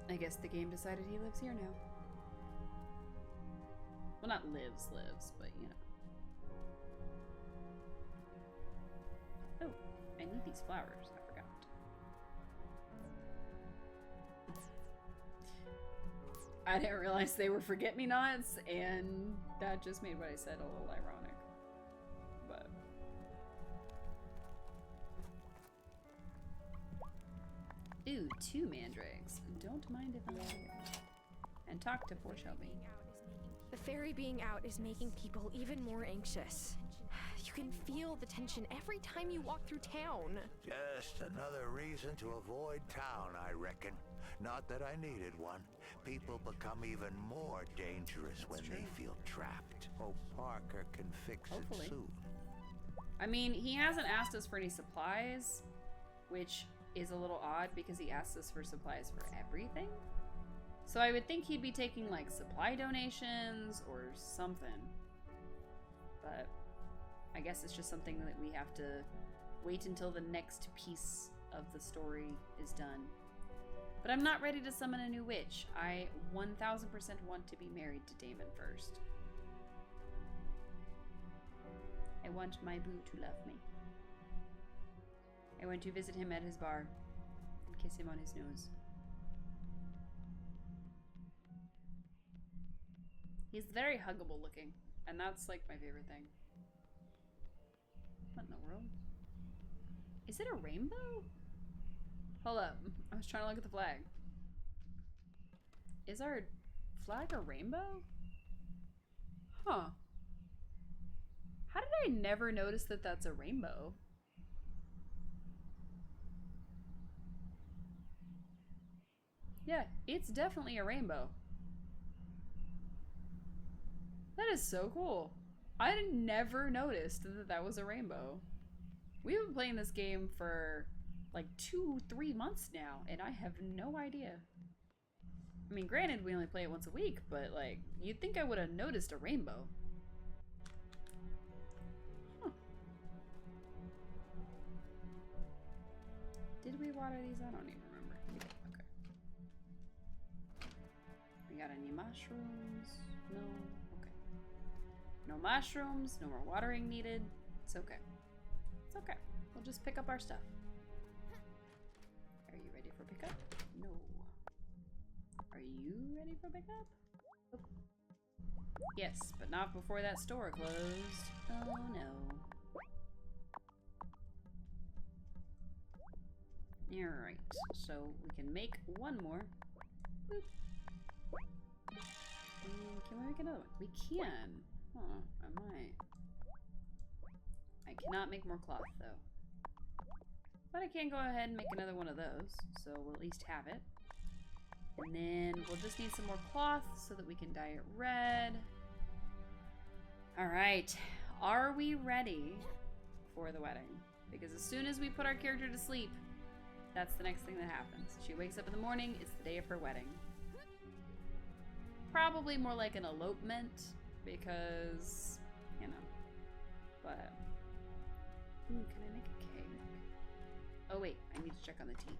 I guess the game decided he lives here now. Well, not lives, but you know. Oh, I need these flowers. I forgot. I didn't realize they were forget-me-nots, and that just made what I said a little ironic. But ooh, 2 mandrakes. Don't mind if I do. And talk to poor Shelby. The fairy being out is making people even more anxious. You can feel the tension every time you walk through town. Just another reason to avoid town, I reckon. Not that I needed one. People become even more dangerous when they feel trapped. Oh, Parker can fix it soon. I mean, he hasn't asked us for any supplies, which is a little odd because he asked us for supplies for everything. So I would think he'd be taking like supply donations or something. But I guess it's just something that we have to wait until the next piece of the story is done. But I'm not ready to summon a new witch. I 1000% want to be married to Damon first. I want my boo to love me. I want to visit him at his bar and kiss him on his nose. He's very huggable looking, and that's like my favorite thing. What in the world? Is it a rainbow? Hold up. I was trying to look at the flag. Is our flag a rainbow? Huh. How did I never notice that that's a rainbow? Yeah, it's definitely a rainbow. That is so cool. I never noticed that that was a rainbow. We've been playing this game for like 2-3 months now, and I have no idea. I mean, granted, we only play it once a week, but like, you'd think I would have noticed a rainbow. Huh. Did we water these? I don't even remember. We did. Okay. We got any mushrooms? No. Okay. No mushrooms, no more watering needed. It's okay. It's okay. We'll just pick up our stuff. Are you ready for pickup? No. Are you ready for pickup? Oh. Yes, but not before that store closed. Oh no. Alright, so we can make one more. Boop. And can we make another one? We can. Huh, I might. I cannot make more cloth though. But I can go ahead and make another one of those, so we'll at least have it. And then we'll just need some more cloth so that we can dye it red. Alright, are we ready for the wedding? Because as soon as we put our character to sleep, that's the next thing that happens. She wakes up in the morning, it's the day of her wedding. Probably more like an elopement, because, you know, but... Ooh, can I make a cake? Oh wait, I need to check on the tea.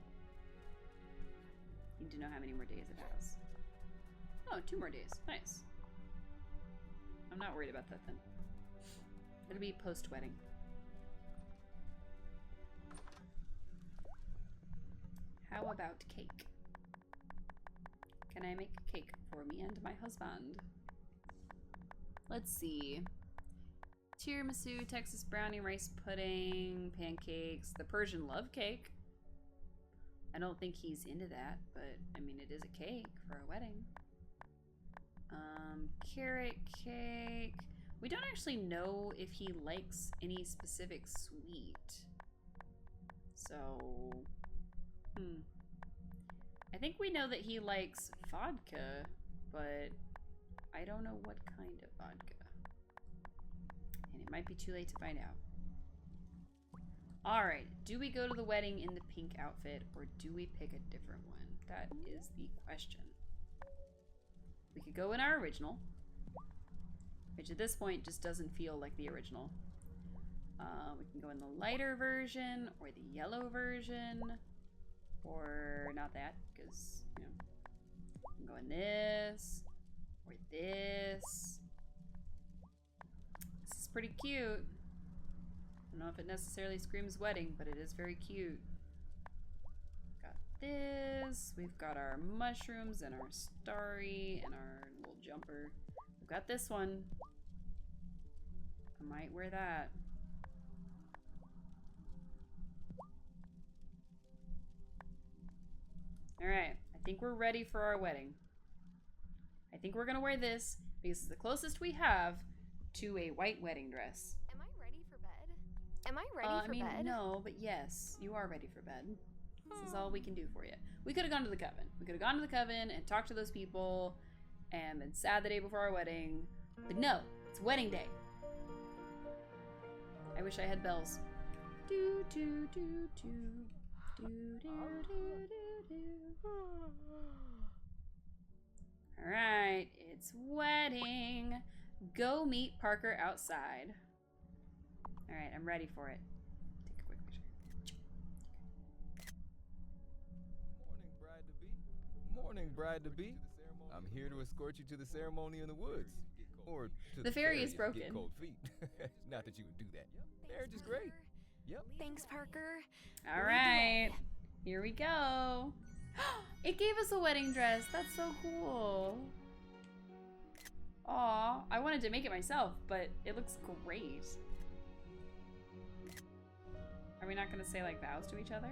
Need to know how many more days it has. Oh, 2 more days. Nice. I'm not worried about that then. It'll be post-wedding. How about cake? Can I make a cake for me and my husband? Let's see. Tiramisu, Texas brownie, rice pudding, pancakes, the Persian love cake. I don't think he's into that, but I mean, it is a cake for a wedding. Carrot cake. We don't actually know if he likes any specific sweet. So, I think we know that he likes vodka, but I don't know what kind of vodka. And it might be too late to find out. Alright, do we go to the wedding in the pink outfit, or do we pick a different one? That is the question. We could go in our original, which at this point just doesn't feel like the original. We can go in the lighter version, or the yellow version, or not that, because, you know, we can go in this, or this. This is pretty cute. I don't know if it necessarily screams wedding, but it is very cute. Got this. those. We've got our mushrooms and our starry and our little jumper. We've got this one. I might wear that. Alright, I think we're ready for our wedding. I think we're gonna wear this because it's the closest we have to a white wedding dress. Am I ready for bed? Am I ready for bed? I mean, no, but yes, you are ready for bed. This is all we can do for you. We could have gone to the coven. We could have gone to the coven and talked to those people and been sad the day before our wedding. But no, it's wedding day. I wish I had bells. Do do do do do do do do do. Alright, it's wedding. Go meet Parker outside. Alright, I'm ready for it. Take a quick picture. Morning, bride-to-be. Morning, bride-to-be. I'm here to escort you to the ceremony in the woods. Or to the ferry is broken. Get cold feet. Not that you would do that. Marriage is great. Yep. Thanks, Parker. Alright. Here we go. It gave us a wedding dress. That's so cool. Aw, I wanted to make it myself, but it looks great. Are we not gonna say like vows to each other?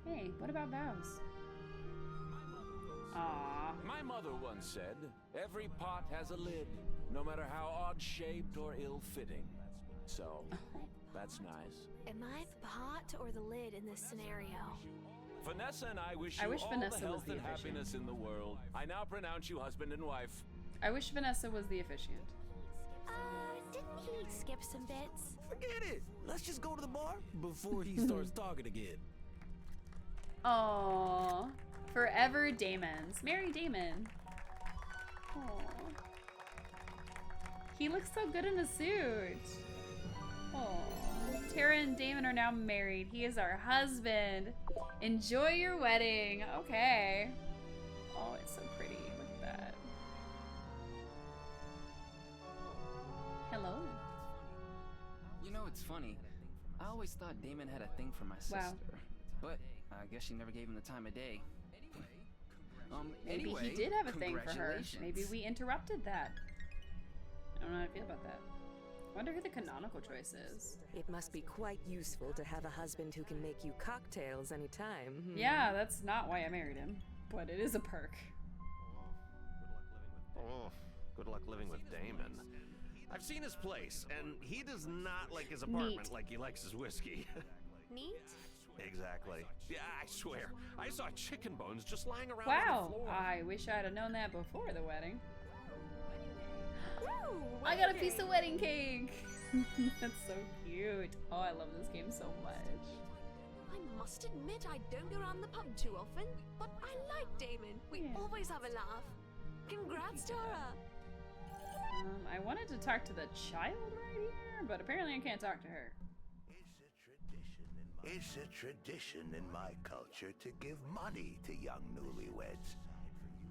Hey, what about vows? Aw. My mother once said, every pot has a lid, no matter how odd-shaped or ill-fitting. So, that's nice. Am I the pot or the lid in this scenario? Vanessa and I wish you all Vanessa the was health the and officiant. happiness in the world. I now pronounce you husband and wife. I wish Vanessa was the officiant. Didn't he skip some bits? Forget it. Let's just go to the bar before he starts talking again. Aww. Forever Damons. Marry Damon. Aww. He looks so good in a suit. Aww. Tara and Damon are now married. He is our husband. Enjoy your wedding. Okay. Oh, it's so pretty. Look at that. Hello. You know, it's funny. I always thought Damon had a thing for my sister. But I guess she never gave him the time of day. Maybe anyway, he did have a thing for her. congratulations. Maybe we interrupted that. I don't know how I feel about that. I wonder who the canonical choice is. It must be quite useful to have a husband who can make you cocktails anytime. Yeah, that's not why I married him, but it is a perk. Oh, good luck living with Damon. I've seen his place, and he does not like his apartment Neat. like he likes his whiskey. Neat? Exactly. Yeah, I swear. I saw chicken bones just lying around on Wow, the floor. I wish I'd have known that before the wedding. Ooh, I got a piece of wedding cake! That's so cute. Oh, I love this game so much. I must admit I don't go around the pub too often, but I like Damon. We always have a laugh. Congrats, Tara. I wanted to talk to the child right here, but apparently I can't talk to her. It's a tradition in my culture to give money to young newlyweds.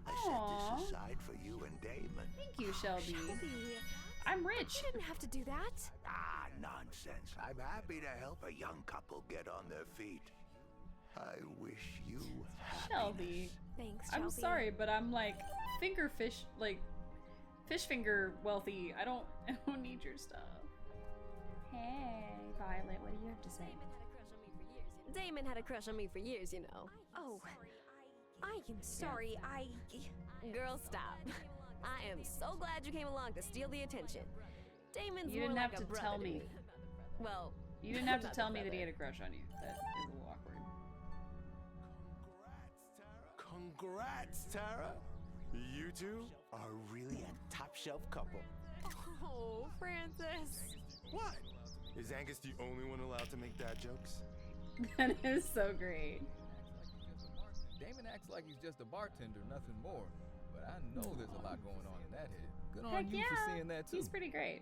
I set Aw. this aside for you and Damon. Thank you, Shelby. Shelby. I'm rich. You didn't have to do that. Ah, nonsense. I'm happy to help a young couple get on their feet. I wish you happiness. Shelby. Thanks, Shelby. I'm sorry, but I'm like fish finger wealthy. I don't need your stuff. Hey, Violet, what do you have to say? Damon had a crush on me for years, you know. Oh, I am sorry, Girl, stop. I am so glad you came along to steal the attention. Damon's You more didn't like have a to brother tell to me. Well, You didn't have to not a tell me that he brother. had a crush on you. That is a little awkward. Congrats, Tara. You two are really a top-shelf couple. Oh, Francis. What? Is Angus the only one allowed to make dad jokes? That is so great. Damon acts like he's just a bartender, nothing more. But I know there's a lot going on in that head. Good on Heck you yeah. for seeing that too. He's pretty great.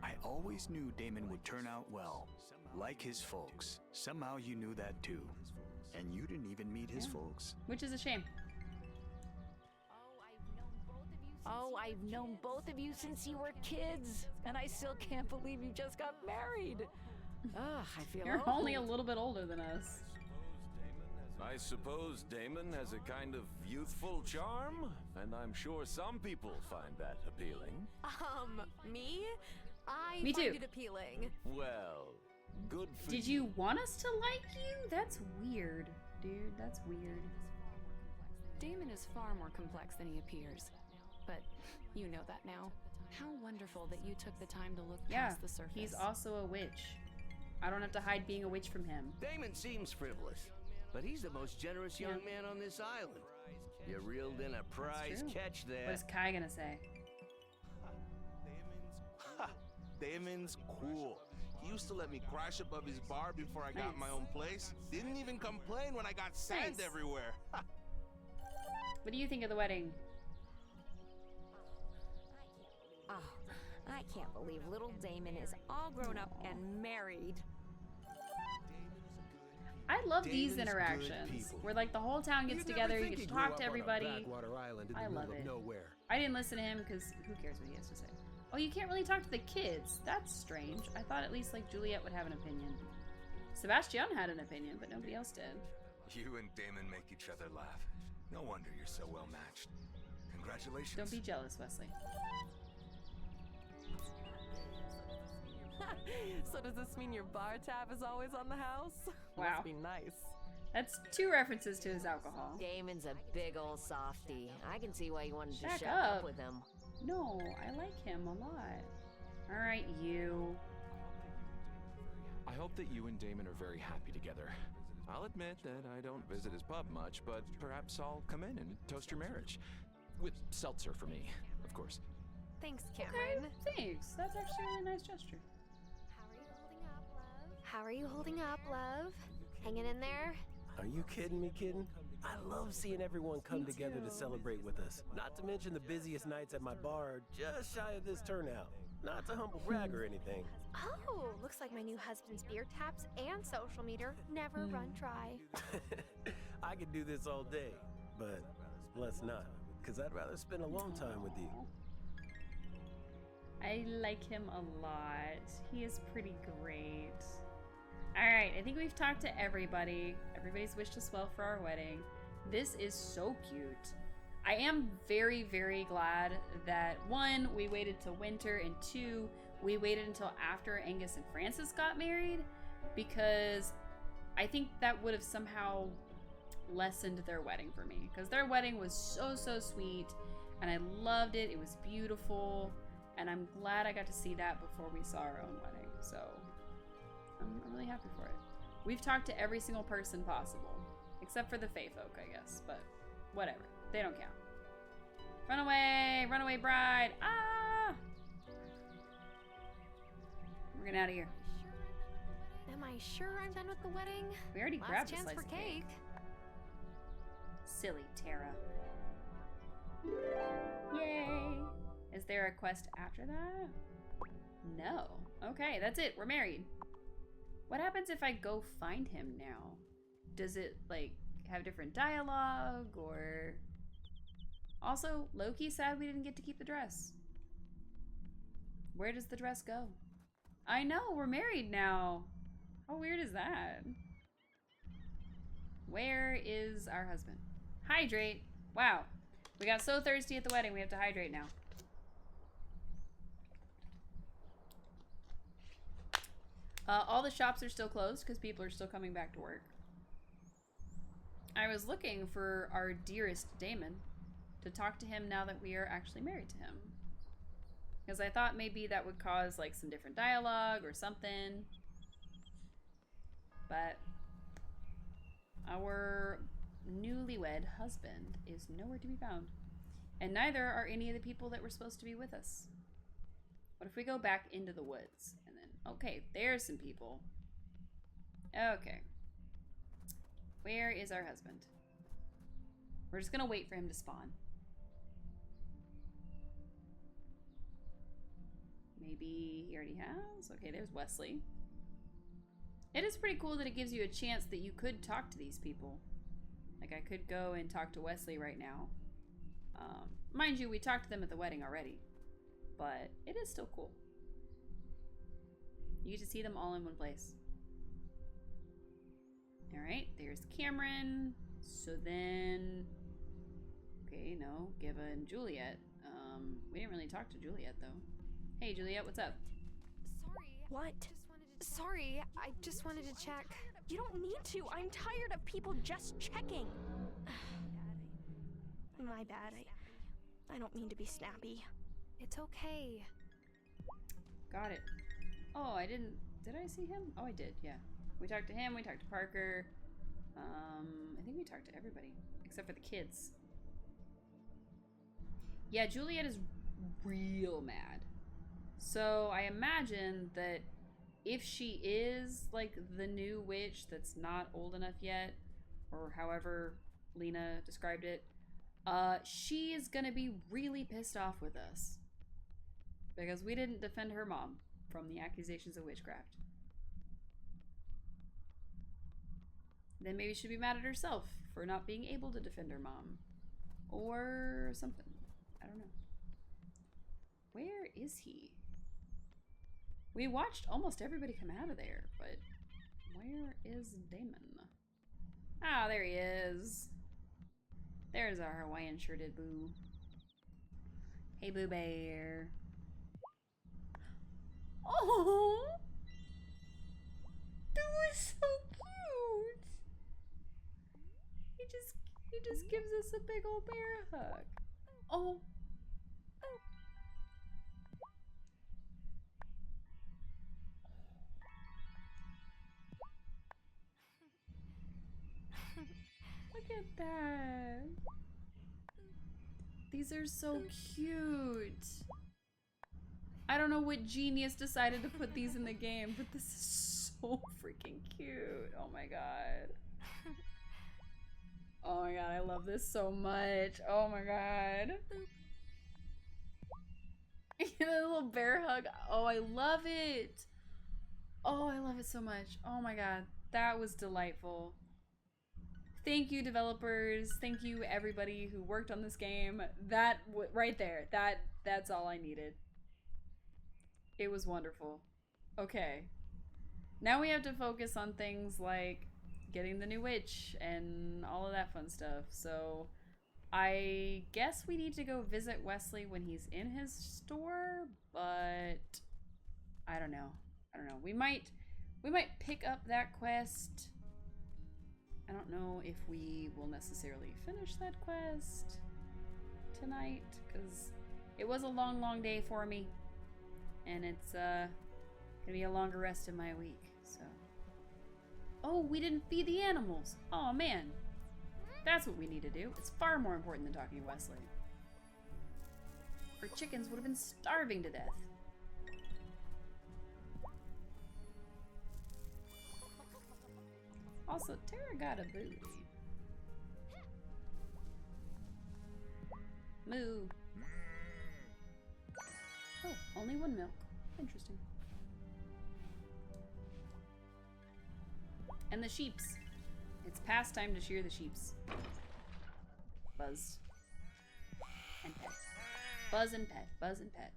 I always knew Damon would turn out well, like his folks. Somehow you knew that too. And you didn't even meet his folks. Which is a shame. Oh, I've known both of you since you were kids, and I still can't believe you just got married. Ugh, I feel You're old. only a little bit older than us. I suppose Damon has a kind of youthful charm, and I'm sure some people find that appealing. Me? I Me find too. it appealing. Well, good for Did you want us to like you? That's weird, dude. That's weird. Damon is far more complex than he appears. But you know that now. How wonderful that you took the time to look past the surface. He's also a witch. I don't have to hide being a witch from him. Damon seems frivolous, but he's the most generous young man on this island. You reeled in a prize catch there. What is Kai gonna say? Damon's cool. He used to let me crash above his bar before I got my own place. Didn't even complain when I got sand everywhere. What do you think of the wedding? Oh, I can't believe little Damon is all grown up and married. I love these interactions where like the whole town gets together, you get to talk to everybody. I love it. I didn't listen to him because who cares what he has to say? Oh, you can't really talk to the kids. That's strange. I thought at least like Juliet would have an opinion. Sebastian had an opinion, but nobody else did. You and Damon make each other laugh. No wonder you're so well matched. Congratulations. Don't be jealous, Wesley. So does this mean your bar tab is always on the house? Wow. Must be nice. That's 2 references to his alcohol. Damon's a big old softy. I can see why you wanted to Shut shut up. up with him. No, I like him a lot. Alright, you. I hope that you and Damon are very happy together. I'll admit that I don't visit his pub much, but perhaps I'll come in and toast your marriage. With seltzer for me, of course. Thanks, Cameron. Okay, thanks. That's actually a really nice gesture. How are you holding up, love? Hanging in there? Are you kidding me, kidding? I love seeing everyone come together to celebrate with us. Not to mention the busiest nights at my bar, just shy of this turnout. Not to humble brag or anything. Oh, looks like my new husband's beer taps and social meter never run dry. I could do this all day, but let's not, because I'd rather spend a long time with you. I like him a lot. He is pretty great. Alright, I think we've talked to everybody. Everybody's wished us well for our wedding. This is so cute. I am very, very glad that 1, we waited till winter, and 2, we waited until after Angus and Francis got married, because I think that would have somehow lessened their wedding for me, because their wedding was so, so sweet, and I loved it. It was beautiful, and I'm glad I got to see that before we saw our own wedding, so I'm really happy for it. We've talked to every single person possible, except for the Fae folk, I guess, but whatever. They don't count. Run away bride. Ah! We're getting out of here. Am I sure I'm done with the wedding? We already Last grabbed a chance slice for of cake. cake. Silly Tara. Yay! Is there a quest after that? No. Okay, that's it. We're married. What happens if I go find him now? Does it, like, have different dialogue, or... Also, Loki's sad we didn't get to keep the dress. Where does the dress go? I know, we're married now. How weird is that? Where is our husband? Hydrate. Wow. We got so thirsty at the wedding, we have to hydrate now. All the shops are still closed because people are still coming back to work. I was looking for our dearest Damon to talk to him now that we are actually married to him. Because I thought maybe that would cause like some different dialogue or something. But our newlywed husband is nowhere to be found. And neither are any of the people that were supposed to be with us. What if we go back into the woods and then, okay, there's some people. Okay. Where is our husband? We're just gonna wait for him to spawn. Maybe he already has? Okay, there's Wesley. It is pretty cool that it gives you a chance that you could talk to these people. Like, I could go and talk to Wesley right now. Mind you, we talked to them at the wedding already. But it is still cool. You get to see them all in one place. Alright, there's Cameron. So then... Okay, no, Giva and Juliet. We didn't really talk to Juliet, though. Hey, Juliet, what's up? Sorry. What? Sorry, I just wanted to check. You don't need to. I'm tired of people just checking. My bad. I don't mean to be snappy. It's okay. Got it. Oh, I didn't... Did I see him? Oh, I did, yeah. We talked to him, we talked to Parker. I think we talked to everybody. Except for the kids. Yeah, Juliet is real mad. So I imagine that if she is, like, the new witch that's not old enough yet, or however Lena described it, she is gonna be really pissed off with us. Because we didn't defend her mom from the accusations of witchcraft. Then maybe she'd be mad at herself for not being able to defend her mom. Or something. I don't know. Where is he? We watched almost everybody come out of there, but where is Damon? Ah, there he is. There's our Hawaiian shirted boo. Hey, Boo Bear. Oh! That was so cute! He just gives us a big old bear hug. Oh. Look at that. These are so cute. I don't know what genius decided to put these in the game, but this is so freaking cute. Oh my god. Oh my god, I love this so much. Oh my god. The little bear hug. Oh, I love it. Oh, I love it so much. Oh my god, that was delightful. Thank you, developers. Thank you, everybody who worked on this game. That right there, that's all I needed. It was wonderful. Okay. Now we have to focus on things like getting the new witch and all of that fun stuff. So I guess we need to go visit Wesley when he's in his store, but I don't know. I don't know. We might pick up that quest. I don't know if we will necessarily finish that quest tonight, because it was a long, long day for me. And it's gonna be a longer rest of my week, so. Oh, we didn't feed the animals. Oh man. That's what we need to do. It's far more important than talking to Wesley. Our chickens would have been starving to death. Also, Tara got a booty. Moo. Oh, only one milk. Interesting. And the sheeps. It's past time to shear the sheeps. Buzz. And pet. Buzz and pet. Buzz and pet.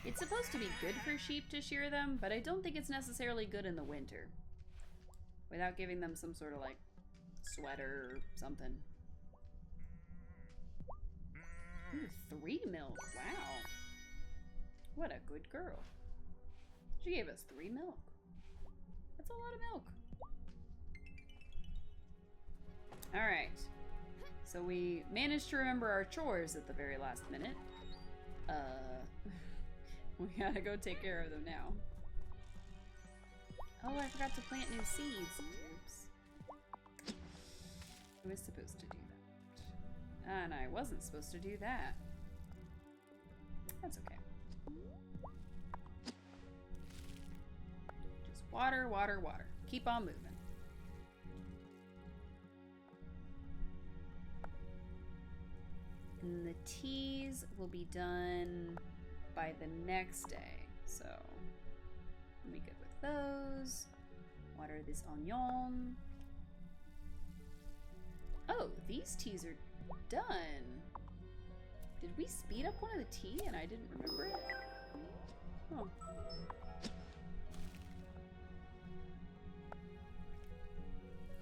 It's supposed to be good for sheep to shear them, but I don't think it's necessarily good in the winter. Without giving them some sort of like sweater or something. Ooh, 3 milk. Wow. What a good girl. She gave us 3 milk. That's a lot of milk. Alright. So we managed to remember our chores at the very last minute. We gotta go take care of them now. Oh, I forgot to plant new seeds. Oops. I was supposed to do that. And I wasn't supposed to do that. That's okay. Just water, water, water. Keep on moving. And the teas will be done by the next day. So, let me get with those. Water this onion. Oh, these teas are done. Did we speed up one of the tea and I didn't remember it? Oh.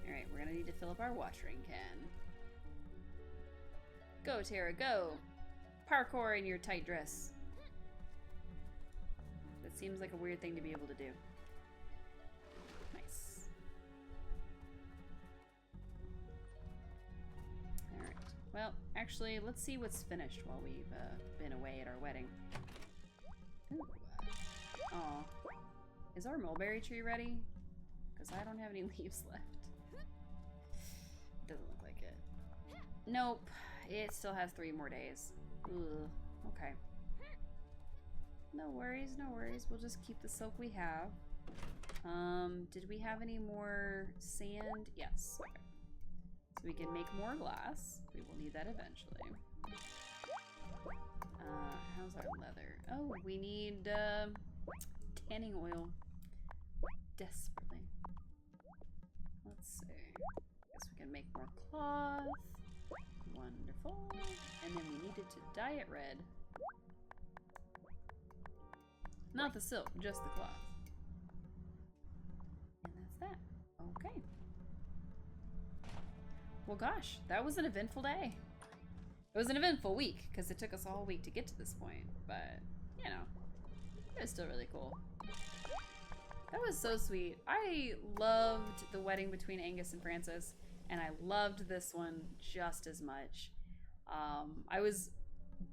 Alright, we're gonna need to fill up our watering can. Go, Tara, go! Parkour in your tight dress. That seems like a weird thing to be able to do. Nice. Alright. Well, actually, let's see what's finished while we've been away at our wedding. Ooh. Aw. Is our mulberry tree ready? Because I don't have any leaves left. Doesn't look like it. Nope. It still has 3 more days. Ugh. Okay. No worries, no worries. We'll just keep the silk we have. Did we have any more sand? Yes. Okay. So we can make more glass. We will need that eventually. How's our leather? Oh, we need tanning oil. Desperately. Let's see. Guess we can make more cloth. Wonderful. And then we needed to dye it red. Not the silk, just the cloth. And that's that. Okay. Well, gosh, that was an eventful day. It was an eventful week, because it took us all week to get to this point. But, you know, it was still really cool. That was so sweet. I loved the wedding between Angus and Frances, and I loved this one just as much. I was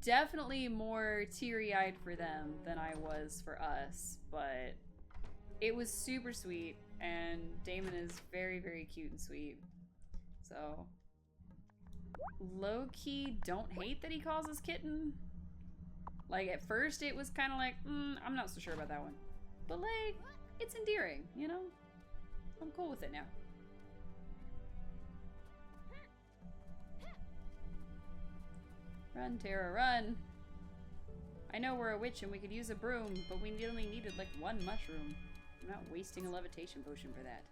definitely more teary-eyed for them than I was for us, but it was super sweet, and Damon is very, very cute and sweet. So, low-key don't hate that he calls us kitten. Like, at first it was kind of like, I'm not so sure about that one. But, like, it's endearing, you know? I'm cool with it now. Run, Tara, run! I know we're a witch and we could use a broom, but we only needed like 1 mushroom. I'm not wasting a levitation potion for that.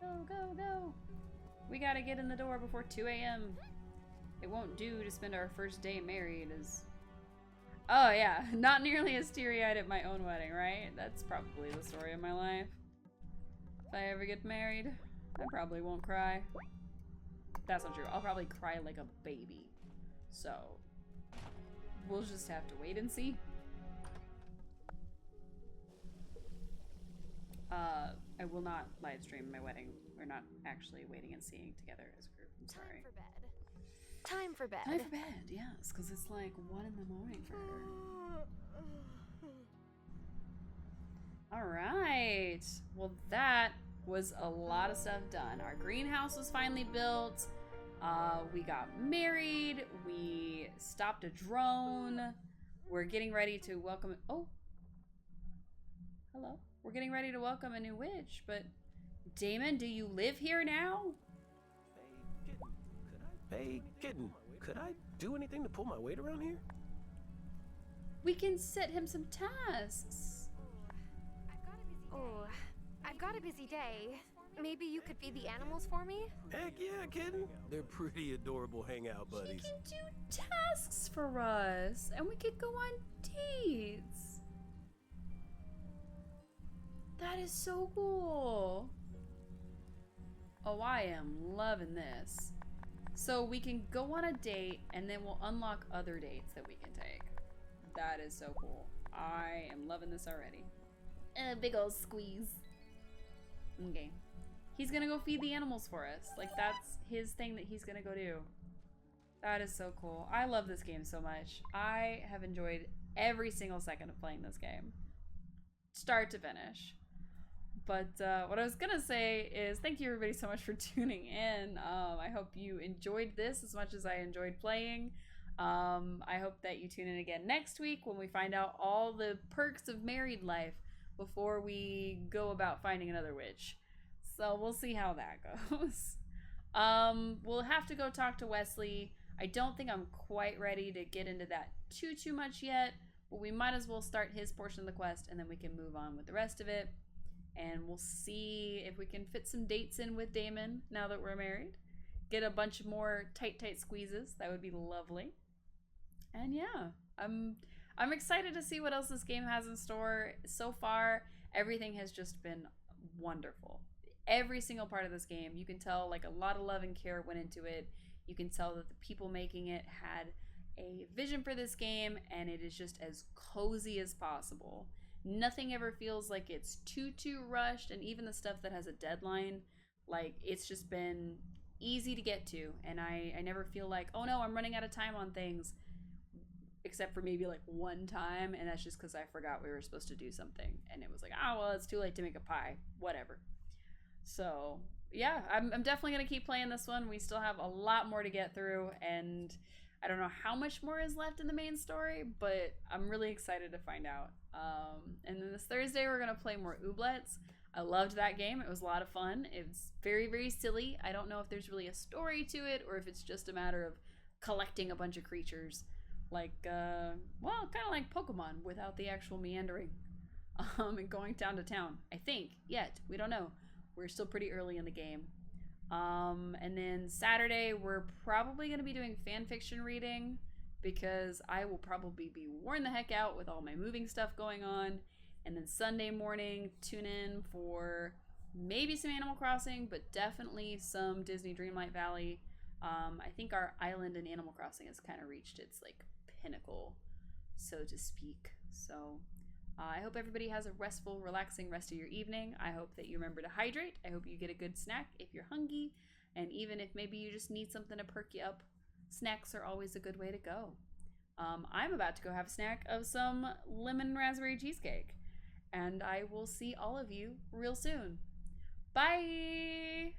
Go, go, go! We gotta get in the door before 2 a.m. It won't do to spend our first day married as... Oh yeah, not nearly as teary-eyed at my own wedding, right? That's probably the story of my life. If I ever get married, I probably won't cry. That's not true. I'll probably cry like a baby. So, we'll just have to wait and see. I will not live stream my wedding. We're not actually waiting and seeing together as a group. I'm sorry. Time for bed. Time for bed, yes, because it's like 1 in the morning for her. Alright. Well, that was a lot of stuff done. Our greenhouse was finally built. We got married. We stopped a drone. We're getting ready to welcome... Oh. Hello. We're getting ready to welcome a new witch, but... Damon, do you live here now? Hey, kitten, could I do anything to pull my weight around here? We can set him some tasks. Oh, I've got a busy day. Maybe you could feed the animals for me? Heck yeah, kitten. They're pretty adorable hangout buddies. He can do tasks for us, and we could go on dates. That is so cool. Oh, I am loving this. So we can go on a date, and then we'll unlock other dates that we can take. That is so cool. I am loving this already. A big old squeeze. Okay. He's gonna go feed the animals for us. Like, that's his thing that he's gonna go do. That is so cool. I love this game so much. I have enjoyed every single second of playing this game. Start to finish. But what I was gonna say is thank you everybody so much for tuning in. I hope you enjoyed this as much as I enjoyed playing. I hope that you tune in again next week when we find out all the perks of married life before we go about finding another witch. So we'll see how that goes. We'll have to go talk to Wesley. I don't think I'm quite ready to get into that too much yet, but we might as well start his portion of the quest and then we can move on with the rest of it. And we'll see if we can fit some dates in with Damon now that we're married. get a bunch more tight squeezes. That would be lovely. And yeah, I'm excited to see what else this game has in store. So far, everything has just been wonderful. Every single part of this game, you can tell like a lot of love and care went into it. You can tell that the people making it had a vision for this game, and it is just as cozy as possible. Nothing ever feels like it's too rushed, and even the stuff that has a deadline, like it's just been easy to get to, and I never feel like, oh no, I'm running out of time on things, except for maybe like one time, and that's just because I forgot we were supposed to do something, and it was like, oh well, it's too late to make a pie, whatever. So yeah, I'm definitely gonna keep playing this one. We still have a lot more to get through, and I don't know how much more is left in the main story, but I'm really excited to find out. And then this Thursday we're gonna play more Ooblets. I loved that game. It was a lot of fun. It's very silly. I don't know if there's really a story to it or if it's just a matter of collecting a bunch of creatures, like well, kind of like Pokemon without the actual meandering, and going town to town. I think yet we don't know. We're still pretty early in the game. And then Saturday, we're probably going to be doing fan fiction reading because I will probably be worn the heck out with all my moving stuff going on. And then Sunday morning, tune in for maybe some Animal Crossing, but definitely some Disney Dreamlight Valley. I think our island in Animal Crossing has kind of reached its like pinnacle, so to speak. So I hope everybody has a restful, relaxing rest of your evening. I hope that you remember to hydrate. I hope you get a good snack if you're hungry. And even if maybe you just need something to perk you up, snacks are always a good way to go. I'm about to go have a snack of some lemon raspberry cheesecake. And I will see all of you real soon. Bye!